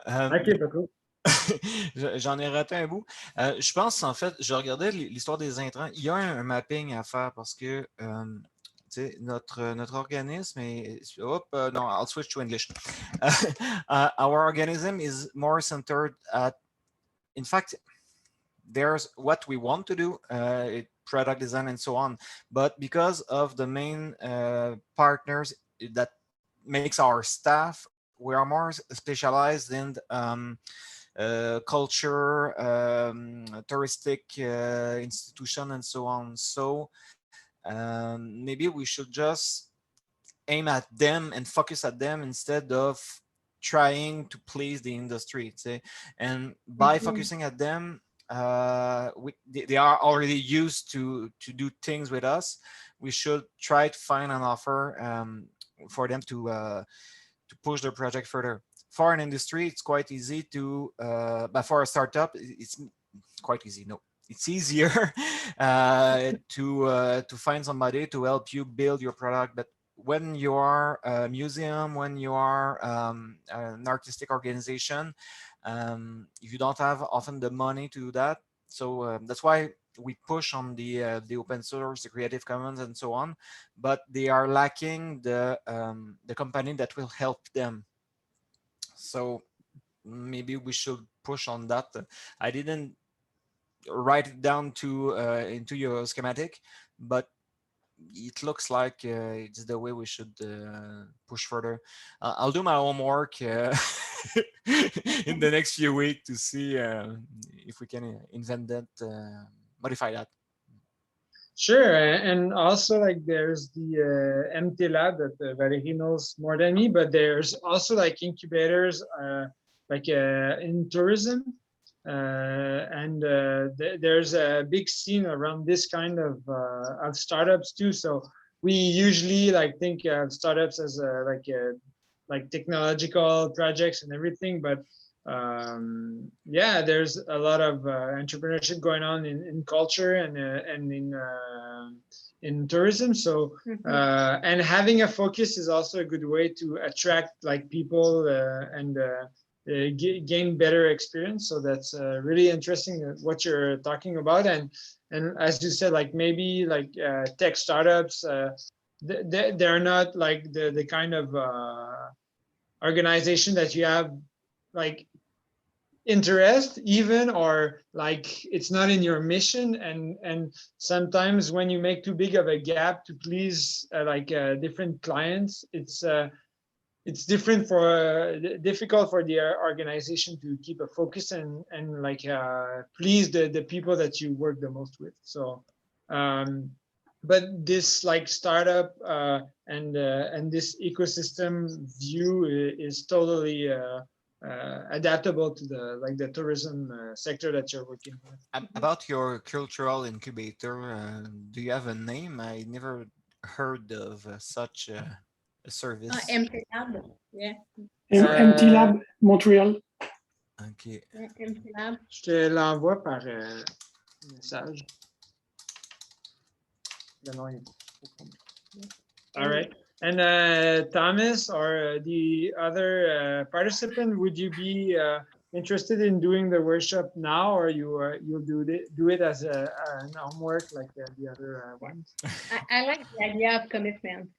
Ok, pas cool. J'en ai raté un bout. Je pense, en fait, je regardais l'histoire des intrants. Il y a un mapping à faire parce que notre organisme est... no, I'll switch to English. Our organism is more centered at... In fact, there's what we want to do, product design and so on, but because of the main partners that makes our staff, we are more specialized in culture, touristic institution and so on. So maybe we should just aim at them and focus at them instead of trying to please the industry. And by focusing at them, they are already used to do things with us. We should try to find an offer for them to push their project further. For an industry, it's quite easy to, but for a startup, it's quite easy. No, it's easier to find somebody to help you build your product. But when you are a museum, when you are an artistic organization, if you don't have often the money to do that, so that's why we push on the open source, the Creative Commons, and so on. But they are lacking the company that will help them. So maybe we should push on that. I didn't write it down into your schematic, but it looks like it's the way we should push further. I'll do my homework in the next few weeks to see if we can invent that, modify that. Sure, and also like there's the MT Lab that Valérie knows more than me, but there's also like incubators like in tourism, and there's a big scene around this kind of startups too. So we usually like think of startups as like technological projects and everything, but yeah, there's a lot of entrepreneurship going on in culture and in tourism. So and having a focus is also a good way to attract like people and gain better experience. So that's really interesting what you're talking about. And as you said, like maybe like tech startups, they're not like the kind of organization that you have like interest even, or like it's not in your mission, and sometimes when you make too big of a gap to please like different clients, it's it's different for difficult for the organization to keep a focus and like please the people that you work the most with. So but this like startup and this ecosystem view is totally adaptable to the tourism sector that you're working with. About your cultural incubator, do you have a name? I never heard of such a service. MT Lab, yeah. MT Lab, Montreal. Okay. Yeah, MT Lab. Je te l'envoie par message. All right. And Thomas or the other participant, would you be interested in doing the workshop now, or you'll do it as an homework like the other ones? I like the idea of commitment.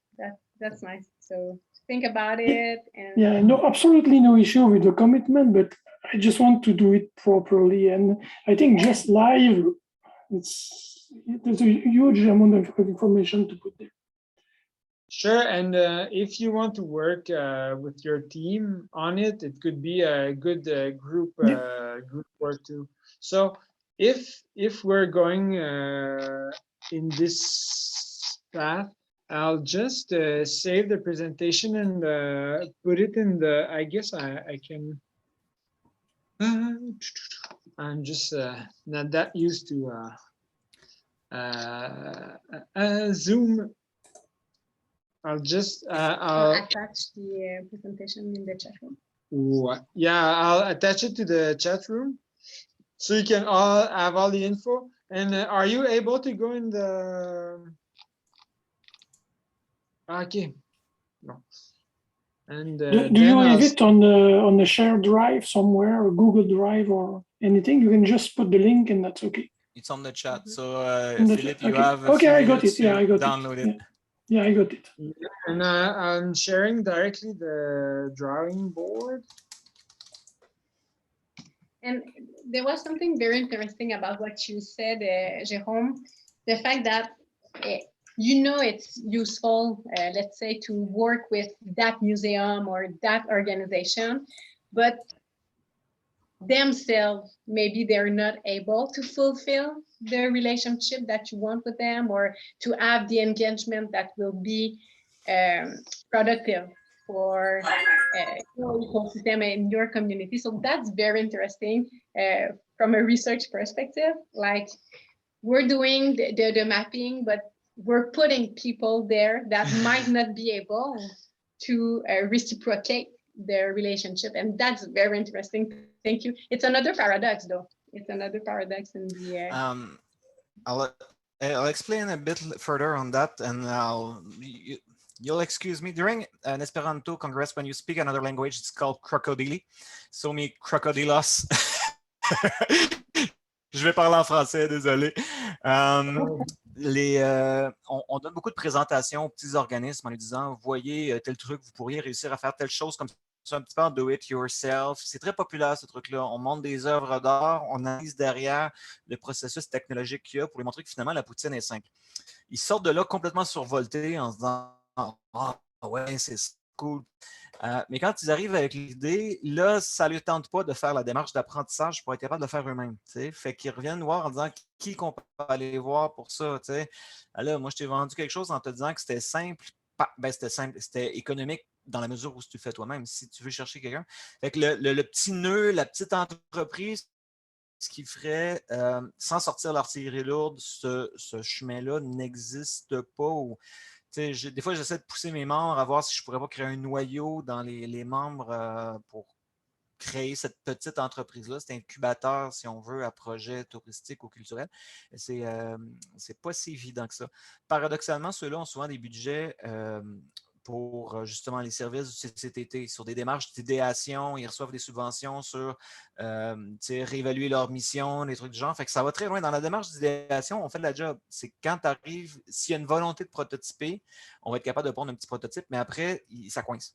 That's nice. So think about it. And yeah, no, absolutely no issue with the commitment, but I just want to do it properly. And I think just live, there's a huge amount of information to put there. Sure, and if you want to work with your team on it, it could be a good group work too. So if we're going in this path, I'll just save the presentation and put it in the. I guess I can. I'm just not that used to Zoom. I'll just I'll attach the presentation in the chat room. Yeah, I'll attach it to the chat room, so you can all have all the info. And are you able to go in the? Okay, no. And do you leave it on the shared drive somewhere, or Google Drive, or anything? You can just put the link, and that's okay. It's on the chat. So Philippe, you have a okay, few I got it. minutes Yeah, I got download it. Yeah, I got it. And I'm sharing directly the drawing board. And there was something very interesting about what you said, Jérôme. The fact that it's useful, let's say, to work with that museum or that organization, but themselves, maybe they're not able to fulfill the relationship that you want with them, or to have the engagement that will be productive for your ecosystem and your community. So that's very interesting from a research perspective. Like, we're doing the mapping, but we're putting people there that might not be able to reciprocate their relationship, and that's very interesting. Thank you. It's another paradox, though. It's another paradox in the. I'll explain a bit further on that, and you'll excuse me. During an Esperanto Congress, when you speak another language, it's called crocodili. So me crocodilos. Je vais parler en français, désolé. On donne beaucoup de présentations aux petits organismes en lui disant, vous voyez tel truc, vous pourriez réussir à faire telle chose comme ça, un petit peu en do it yourself. C'est très populaire ce truc-là. On monte des œuvres d'art, on analyse derrière le processus technologique qu'il y a pour lui montrer que finalement la poutine est simple. Ils sortent de là complètement survoltés en se disant, ah ouais, c'est cool. Mais quand ils arrivent avec l'idée, là, ça ne leur tente pas de faire la démarche d'apprentissage pour être capable de le faire eux-mêmes. Fait qu'ils reviennent voir en disant qui qu'on peut aller voir pour ça. Là, moi, je t'ai vendu quelque chose en te disant que c'était simple. C'était simple, c'était économique dans la mesure où tu le fais toi-même, si tu veux chercher quelqu'un. Fait que le petit nœud, la petite entreprise, ce qui ferait, sans sortir l'artillerie lourde, ce chemin-là n'existe pas. Des fois, j'essaie de pousser mes membres à voir si je ne pourrais pas créer un noyau dans les membres pour créer cette petite entreprise-là, cet incubateur, si on veut, à projet touristique ou culturel. C'est pas si évident que ça. Paradoxalement, ceux-là ont souvent des budgets pour justement les services du CCTT, sur des démarches d'idéation. Ils reçoivent des subventions sur réévaluer leur mission, des trucs du genre. Fait que ça va très loin. Dans la démarche d'idéation, on fait de la job. C'est quand tu arrives, s'il y a une volonté de prototyper, on va être capable de prendre un petit prototype, mais après, ça coince.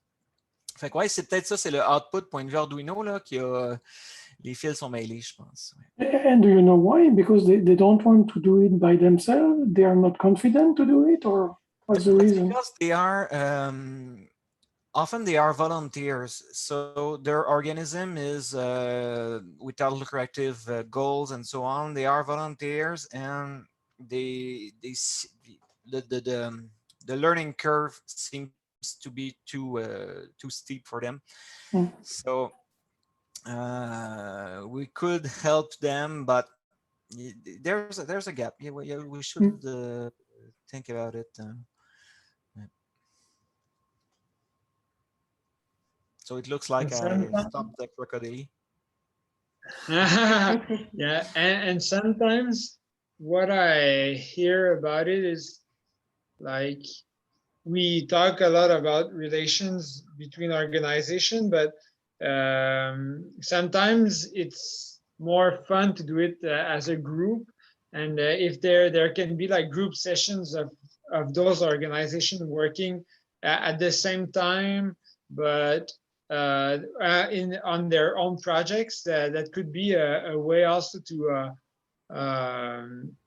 Fait que ouais, c'est peut-être ça, c'est le output point de vue Arduino là, qui a. Les fils sont mêlés, je pense. Ouais. And do you know why? Because they don't want to do it by themselves? They are not confident to do it? Or what's the reason? Because they are Often they are volunteers, so their organism is without lucrative goals and so on. They are volunteers, and the learning curve seems to be too steep for them. Mm. So we could help them, but there's a gap. Yeah, we should Mm. think about it. Yeah. So it looks like And I sometimes, stopped the crocodile. yeah, and sometimes what I hear about it is like we talk a lot about relations between organization, but sometimes it's more fun to do it as a group. And if there can be like group sessions of those organizations working at the same time, but in on their own projects, that could be a way also to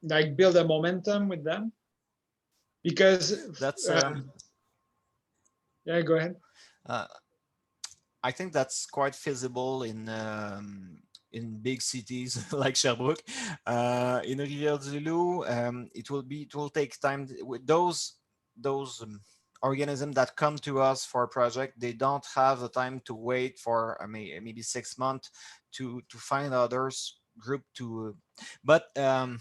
like build a momentum with them because That's yeah, go ahead. uh, I think that's quite feasible in big cities like Sherbrooke. In Rivière-du-Loup, it will take time. With those organisms that come to us for a project, they don't have the time to wait for maybe 6 months to find others group to. But on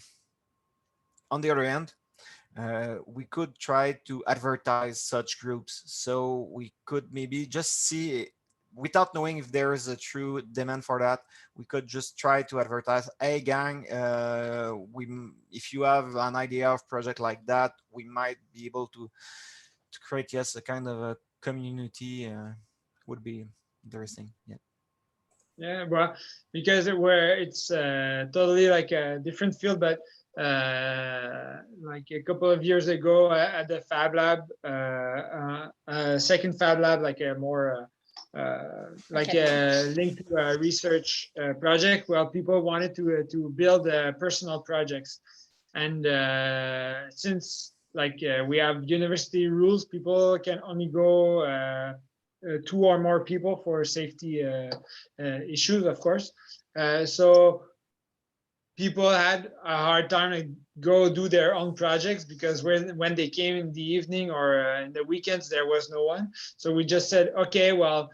the other hand, we could try to advertise such groups, so we could maybe just see, without knowing if there is a true demand for that, we could just try to advertise, hey gang, if you have an idea of project like that, we might be able to create, yes, a kind of a community. Would be interesting. Yeah. Yeah, well, because it's totally like a different field, but like a couple of years ago at the Fab Lab, second Fab Lab, like a more like a link to a research project. Well, people wanted to build personal projects, and since like we have university rules, people can only go. Two or more people for safety issues, of course. So people had a hard time to go do their own projects because when they came in the evening or in the weekends, there was no one. So we just said, okay, well,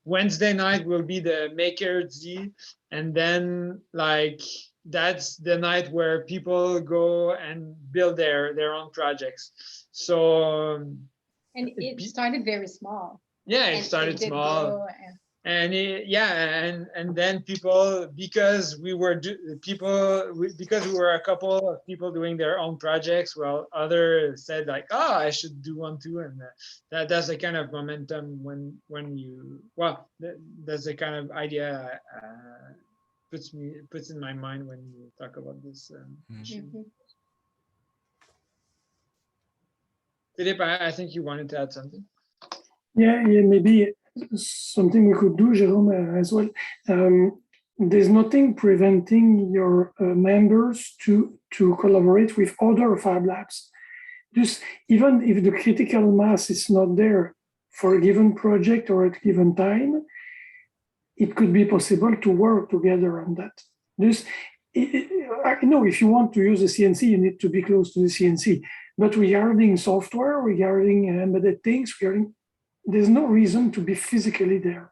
Wednesday night will be the Maker Z, and then like that's the night where people go and build their own projects. So And it started very small. yeah, it started small. And and then people, because we were because we were a couple of people doing their own projects, well, others said like, oh, I should do one too, and that's the kind of momentum when you, well, that's the kind of idea puts in my mind when you talk about this issue. Philippe, I think you wanted to add something. Yeah, maybe something we could do, Jérôme, as well. There's nothing preventing your members to collaborate with other Fab Labs. Just even if the critical mass is not there for a given project or at a given time, it could be possible to work together on that. Just, I know if you want to use the CNC, you need to be close to the CNC. But regarding software, regarding embedded things, there's no reason to be physically there.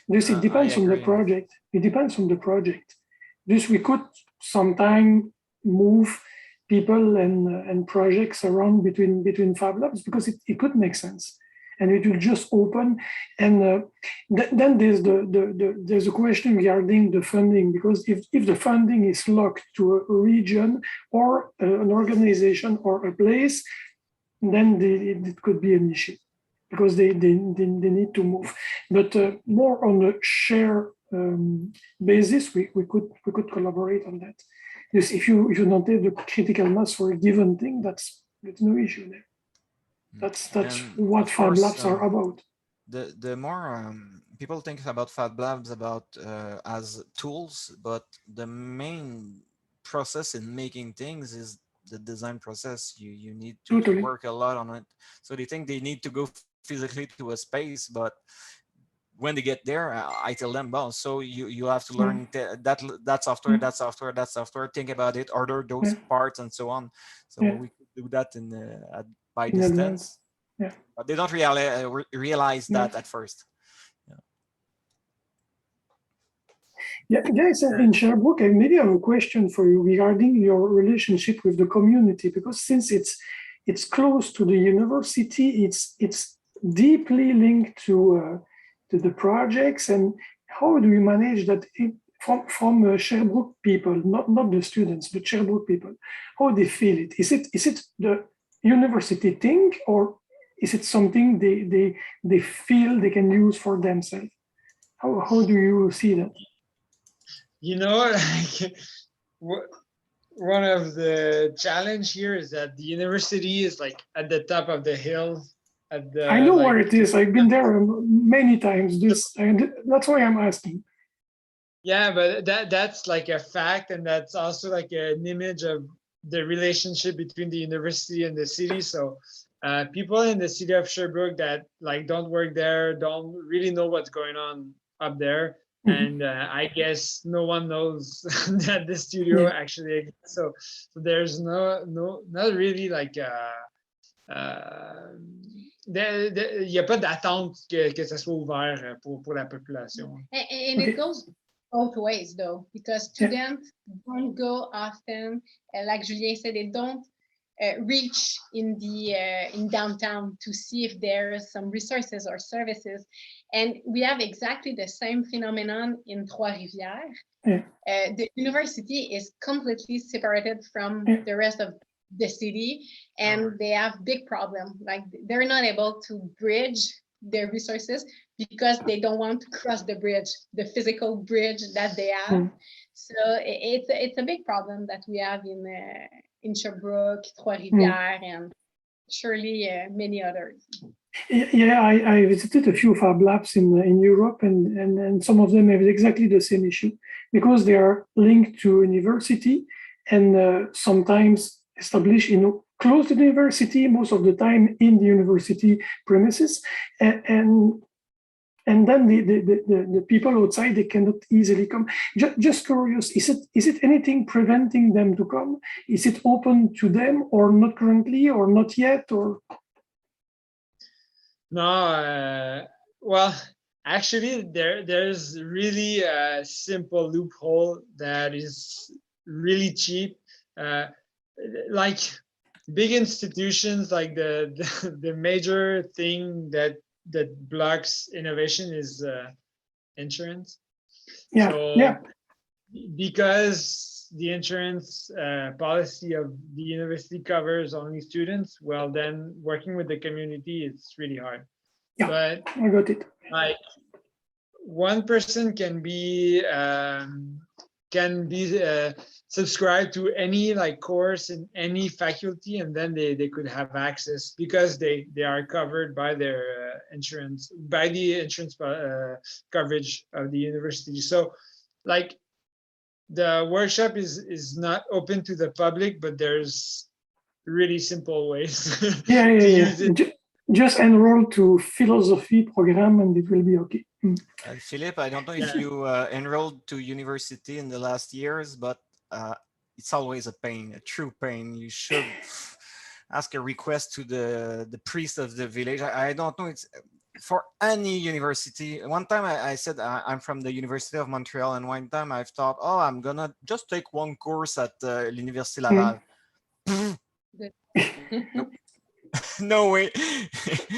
It depends on the project. It depends on the project. We could sometime move people and projects around between Fab Labs because it could make sense, and it will just open. And then there's a question regarding the funding, because if the funding is locked to a region or an organization or a place, then it could be an issue, because they need to move. But more on a share basis, we could collaborate on that. Because if you don't have the critical mass for a given thing, that's no issue there. That's what Fab Labs are about. The more people think about Fab Labs as tools, but the main process in making things is the design process. You need to work a lot on it. So they think they need to go physically to a space, but when they get there, I tell them, well, so you have to learn that software, think about it, order those parts and so on. So we could do that by distance, but they don't realize that at first. Yeah, guys, in Sherbrooke, I maybe have a question for you regarding your relationship with the community, because since it's close to the university, it's deeply linked to the projects. And how do you manage that from Sherbrooke people, not the students, but Sherbrooke people? How they feel it? Is it the university thing, or is it something they feel they can use for themselves? How do you see that? You know, like, one of the challenge here is that the university is like at the top of the hill. I know where it is. I've been there many times. That's why I'm asking. Yeah, but that's like a fact, and that's also like an image of the relationship between the university and the city. So people in the city of Sherbrooke that like don't work there don't really know what's going on up there. And I guess no one knows that the studio actually exists. So there's not really like il n'y a pas d'attente que ça soit ouvert pour la population. And it goes both ways though, because students don't go often. Like Julien said, they don't reach in downtown to see if there is some resources or services. And we have exactly the same phenomenon in Trois-Rivières. The university is completely separated from the rest of the city, and they have big problem. Like they're not able to bridge their resources because they don't want to cross the bridge, the physical bridge that they have. So it's a big problem that we have in Sherbrooke, Trois-Rivières, and surely many others. Yeah, I visited a few Fablabs in Europe, and some of them have exactly the same issue because they are linked to university and sometimes established close to the university, most of the time in the university premises, and then the people outside, they cannot easily come. Just curious, is it anything preventing them to come? Is it open to them or not currently or not yet or? No, well, actually, there's really a simple loophole that is really cheap. Like big institutions, like the major thing that blocks innovation is insurance. Because the insurance policy of the university covers only students, well, then working with the community, it's really hard. But I got it. Like one person can be subscribed to any like course in any faculty, and then they could have access because they are covered by their insurance, by the insurance coverage of the university. So like the workshop is not open to the public, but there's really simple ways to use it. Just enroll to philosophy program and it will be okay. Philippe, I don't know if you enrolled to university in the last years, but it's always a pain, a true pain. You should ask a request to the priest of the village. I don't know, it's for any university. One time I said I'm from the University of Montreal, and one time I've thought, oh, I'm gonna just take one course at l'Université Laval. Nope. No way.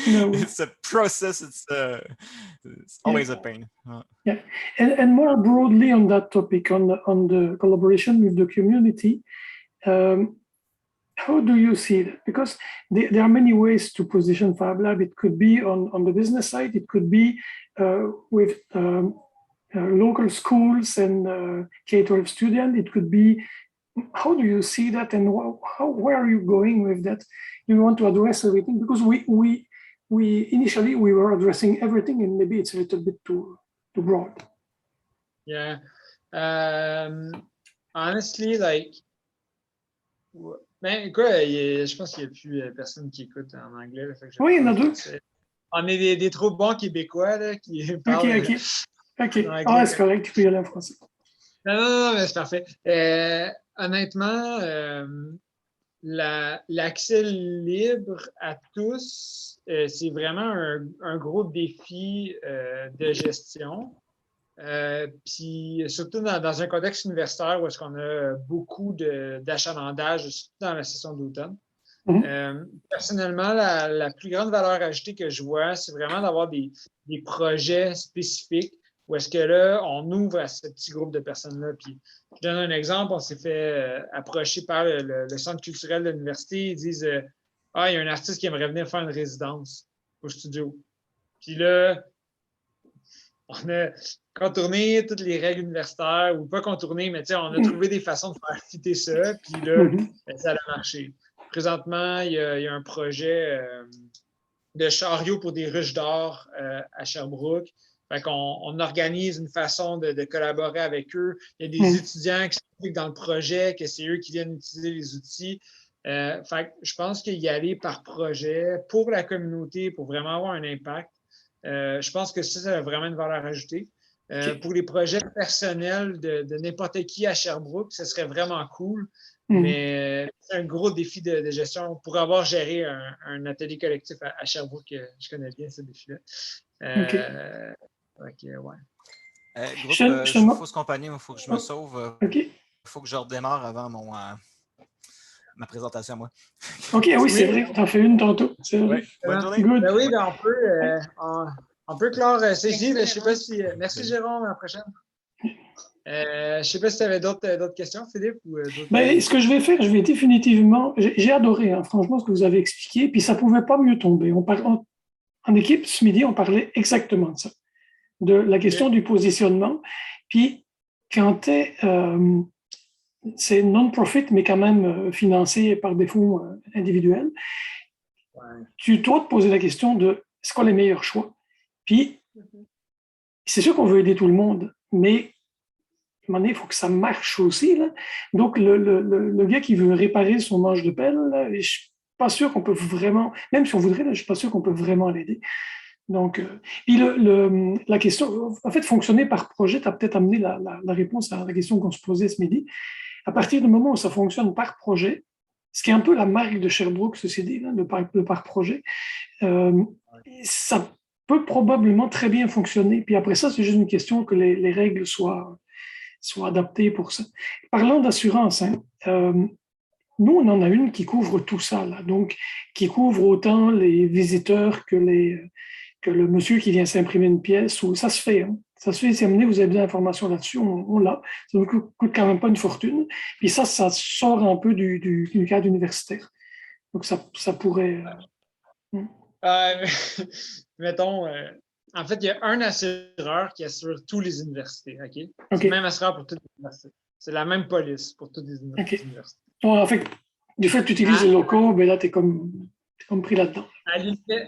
No. It's a process. It's always a pain. And more broadly on that topic, on the collaboration with the community, how do you see that? Because there are many ways to position FabLab. It could be on the business side. It could be with local schools and K-12 students. It could be, how do you see that, and where are you going with that? You want to address everything? Because we initially we were addressing everything, and maybe it's a little bit too broad. Yeah, honestly, like, mais quoi, je pense qu'il n'y a plus personne qui écoute en anglais. Oui, il y en a deux. on est des trop bons Québécois là, qui OK, parlent OK. OK. en Ah, anglais. c'est correct, tu peux y aller en français. Non, mais c'est parfait. Honnêtement, l'accès libre à tous, c'est vraiment un gros défi de gestion. Puis surtout dans un contexte universitaire où est-ce qu'on a beaucoup d'achalandage, surtout dans la session d'automne. Personnellement, la plus grande valeur ajoutée que je vois, c'est vraiment d'avoir des projets spécifiques où est-ce que là, on ouvre à ce petit groupe de personnes-là. Puis, je donne un exemple, on s'est fait approcher par le centre culturel de l'université. Ils disent ah, il y a un artiste qui aimerait venir faire une résidence au studio. Puis là, on a contourné toutes les règles universitaires, ou pas contourné, mais on a trouvé des façons de faire fitter ça. Puis là, ça a marché. Présentement, il y a un projet de chariot pour des ruches d'or à Sherbrooke. Fait qu'on organise une façon de collaborer avec eux. Il y a des étudiants qui s'impliquent dans le projet, que c'est eux qui viennent utiliser les outils. Fait que je pense qu'il y aller par projet pour la communauté, pour vraiment avoir un impact. Je pense que ça a vraiment une valeur ajoutée. Pour les projets personnels de n'importe qui à Sherbrooke, ce serait vraiment cool. Mais c'est un gros défi de gestion. Pour avoir géré un atelier collectif à Sherbrooke, je connais bien ce défi-là. Groupe, je fausse compagnie, il faut que je me sauve. Il faut que je redémarre avant ma présentation à moi. OK, oui, c'est vrai. Tu en fais une tantôt. C'est vrai. Bonne journée. Good. Oui, on peut clore ceci. Je ne sais pas si... Merci, Jérôme. À la prochaine. Je ne sais pas si tu avais d'autres questions, Philippe? Ce que je vais faire, je vais définitivement... J'ai adoré, hein, franchement, ce que vous avez expliqué, puis ça ne pouvait pas mieux tomber. En équipe, ce midi, on parlait exactement de ça, de la question du positionnement. Puis, quand c'est non-profit, mais quand même financé par des fonds individuels, tu dois te poser la question de c'est quoi les meilleurs choix? Puis, c'est sûr qu'on veut aider tout le monde, mais à un moment donné, il faut que ça marche aussi. Là. Donc, le gars qui veut réparer son manche de pelle, là, je ne suis pas sûr qu'on peut vraiment, même si on voudrait, là, je ne suis pas sûr qu'on peut vraiment l'aider. Donc, puis la question, en fait, fonctionner par projet, tu as peut-être amené la réponse à la question qu'on se posait ce midi. À partir du moment où ça fonctionne par projet, ce qui est un peu la marque de Sherbrooke, ceci dit, là, le par projet, ça peut probablement très bien fonctionner. Puis après ça, c'est juste une question que les règles soient adaptées pour ça. Parlant d'assurance, hein, nous, on en a une qui couvre tout ça, là, donc qui couvre autant les visiteurs que le monsieur qui vient s'imprimer une pièce, ou ça se fait. Hein. Ça se fait, si amené, vous avez besoin d'informations là-dessus, on l'a. Ça ne coûte quand même pas une fortune. Puis ça sort un peu du cadre universitaire. Donc, ça pourrait... mettons, en fait, il y a un assureur qui assure toutes les universités. OK? C'est le même assureur pour toutes les universités. C'est la même police pour toutes les universités. Bon, en fait, du fait que tu utilises les locaux, ben là, tu es comme pris là-dedans.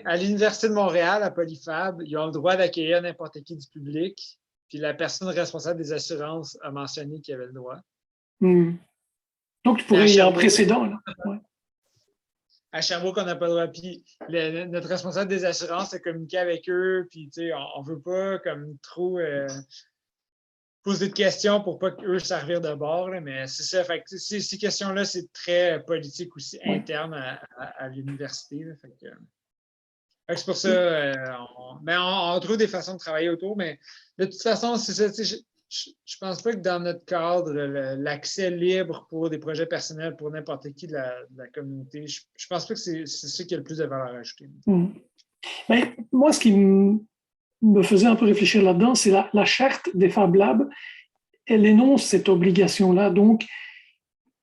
À l'Université de Montréal, à Polyfab, ils ont le droit d'accueillir n'importe qui du public. Puis la personne responsable des assurances a mentionné qu'il y avait le droit. Donc, tu pourrais y avoir un précédent. Là. Ouais. À Sherbrooke, on n'a pas le droit. Puis notre responsable des assurances a communiqué avec eux. Puis, tu sais, on ne veut pas comme trop poser de questions pour pas qu'eux servir de bord. Là, mais c'est ça. Fait que, ces questions-là, c'est très politique aussi, interne à l'université. C'est pour ça, on trouve des façons de travailler autour, mais de toute façon, c'est ça. Je pense pas que dans notre cadre, l'accès libre pour des projets personnels pour n'importe qui de la communauté, je pense pas que c'est ça qui a le plus de valeur ajoutée. Mais moi, ce qui me faisait un peu réfléchir là-dedans, c'est la charte des Fablabs. Elle énonce cette obligation-là. Donc,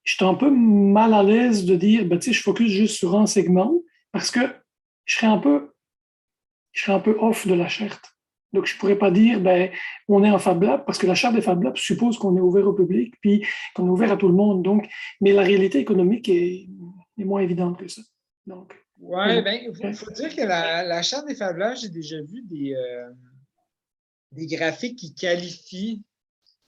j'étais un peu mal à l'aise de dire, je focus juste sur un segment parce que je serais un peu off de la charte. Donc, je ne pourrais pas dire, on est en Fab Lab, parce que la charte des Fab Labs suppose qu'on est ouvert au public, puis qu'on est ouvert à tout le monde. Donc, mais la réalité économique est moins évidente que ça. Oui, il faut dire que la charte des Fab Labs, j'ai déjà vu des graphiques qui qualifient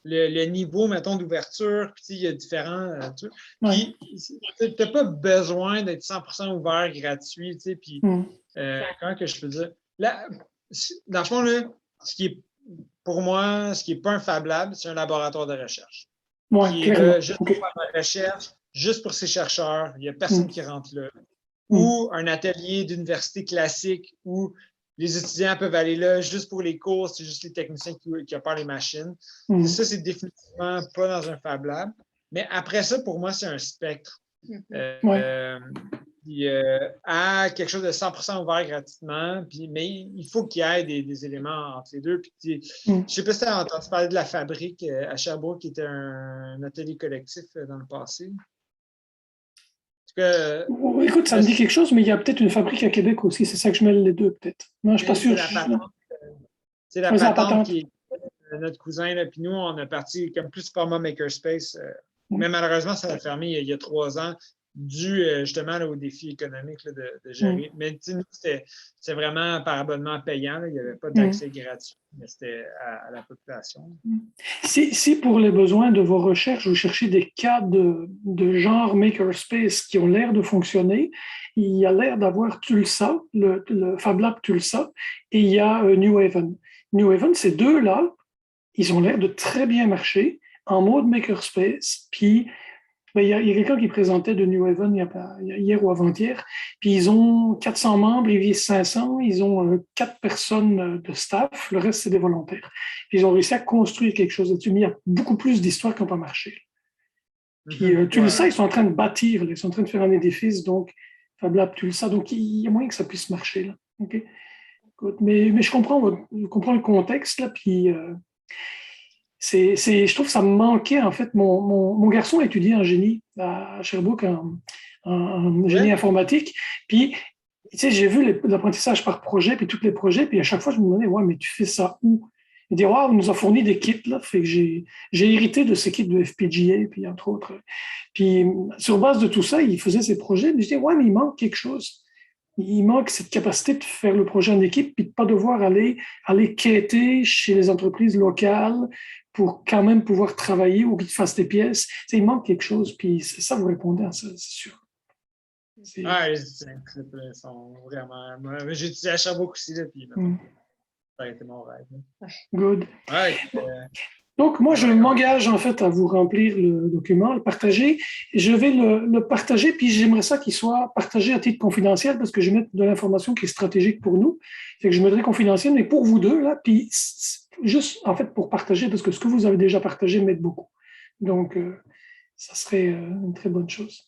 le niveau, mettons, d'ouverture, puis il y a différents trucs. Puis, tu n'as pas besoin d'être 100% ouvert, gratuit, puis comment que je peux dire? dans le fond, là, pour moi, ce qui n'est pas un Fab Lab, c'est un laboratoire de recherche. Ouais, Qui est clairement. là juste pour faire de la recherche, juste pour ses chercheurs. Il n'y a personne qui rentre là. Mm. Ou un atelier d'université classique où les étudiants peuvent aller là juste pour les cours, c'est juste les techniciens qui opèrent les machines. Mm. Ça, c'est définitivement pas dans un Fab Lab. Mais après ça, pour moi, c'est un spectre. À quelque chose de 100% ouvert gratuitement, mais il faut qu'il y ait des éléments entre les deux. Puis, je ne sais pas si tu as entendu parler de la fabrique à Sherbrooke, qui était un atelier collectif dans le passé. Écoute, ça me dit quelque chose, mais il y a peut-être une fabrique à Québec aussi. C'est ça que je mêle les deux, peut-être. Non, je ne suis pas sûr. C'est la patente qui est notre cousin. Là, puis nous, on a parti comme plus format makerspace. Mais malheureusement, ça a fermé il y a 3 ans, dû justement là, aux défis économiques là, de gérer. Mais nous, c'était vraiment par abonnement payant. Là. Il n'y avait pas d'accès gratuit, mais c'était à la population. Si pour les besoins de vos recherches, vous cherchez des cas de genre makerspace qui ont l'air de fonctionner, il y a l'air d'avoir Tulsa, le Fablab Tulsa, et il y a New Haven. New Haven, ces deux-là, ils ont l'air de très bien marcher en mode makerspace. Puis, il y a quelqu'un qui présentait de New Haven hier ou avant-hier, puis ils ont 400 membres, ils visent 500, ils ont 4 personnes de staff, le reste, c'est des volontaires. Puis ils ont réussi à construire quelque chose là-dessus, mais il y a beaucoup plus d'histoires qui n'ont pas marché. Puis Tulsa, ils sont en train de bâtir, ils sont en train de faire un édifice, donc Fablab Tulsa, donc il y a moyen que ça puisse marcher. Là. Okay? Mais je comprends le contexte, là, puis... je trouve que ça me manquait, en fait. Mon garçon a étudié en génie à Sherbrooke, en génie informatique. Puis, tu sais, j'ai vu l'apprentissage par projet, puis tous les projets, puis à chaque fois, je me demandais, ouais, mais tu fais ça où? Il dit, ouais, on nous a fourni des kits, là. Fait que j'ai hérité de ces kits de FPGA, puis entre autres. Puis, sur base de tout ça, il faisait ses projets, mais je dis, ouais, mais il manque quelque chose. Il manque cette capacité de faire le projet en équipe puis de ne pas devoir aller quêter chez les entreprises locales pour quand même pouvoir travailler ou qu'ils fassent des pièces. Tu sais, il manque quelque chose, puis c'est ça, vous répondez à ça, c'est sûr. Les sont vraiment... J'ai étudié à Sherbrooke aussi, là, puis ça a été mon rêve. Good. Ouais, donc, moi, je m'engage en fait à vous remplir le document, le partager. Je vais le partager, puis j'aimerais ça qu'il soit partagé à titre confidentiel parce que je vais mettre de l'information qui est stratégique pour nous. Fait que je mettrai confidentiel, mais pour vous deux, là, puis juste en fait pour partager, parce que ce que vous avez déjà partagé m'aide beaucoup. Donc, ça serait une très bonne chose.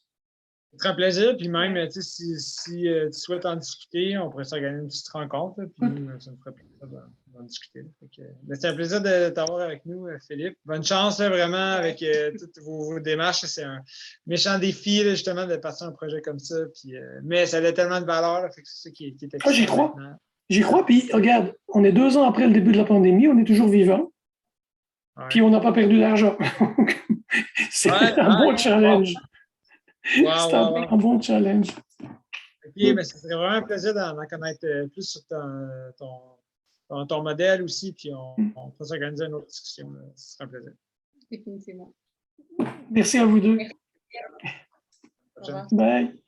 C'est très plaisir, puis même, si tu souhaites en discuter, on pourrait s'organiser une petite rencontre, là, puis nous, ça nous ferait plaisir d'en discuter. C'est un plaisir de t'avoir avec nous, Philippe. Bonne chance, là, vraiment, avec toutes vos démarches. C'est un méchant défi, là, justement, de partir un projet comme ça, puis, mais ça a tellement de valeur, là, fait que c'est ça qui est excitant. J'y crois. J'y crois, puis regarde, on est 2 ans après le début de la pandémie, on est toujours vivant, puis on n'a pas perdu d'argent. C'est un bon challenge. C'est un bon challenge. OK, mais ce serait vraiment un plaisir d'en connaître plus sur ton modèle aussi, puis on peut s'organiser une autre discussion. Là. Ce serait un plaisir. Définitivement. Merci à vous deux. Merci. Au revoir. Bye.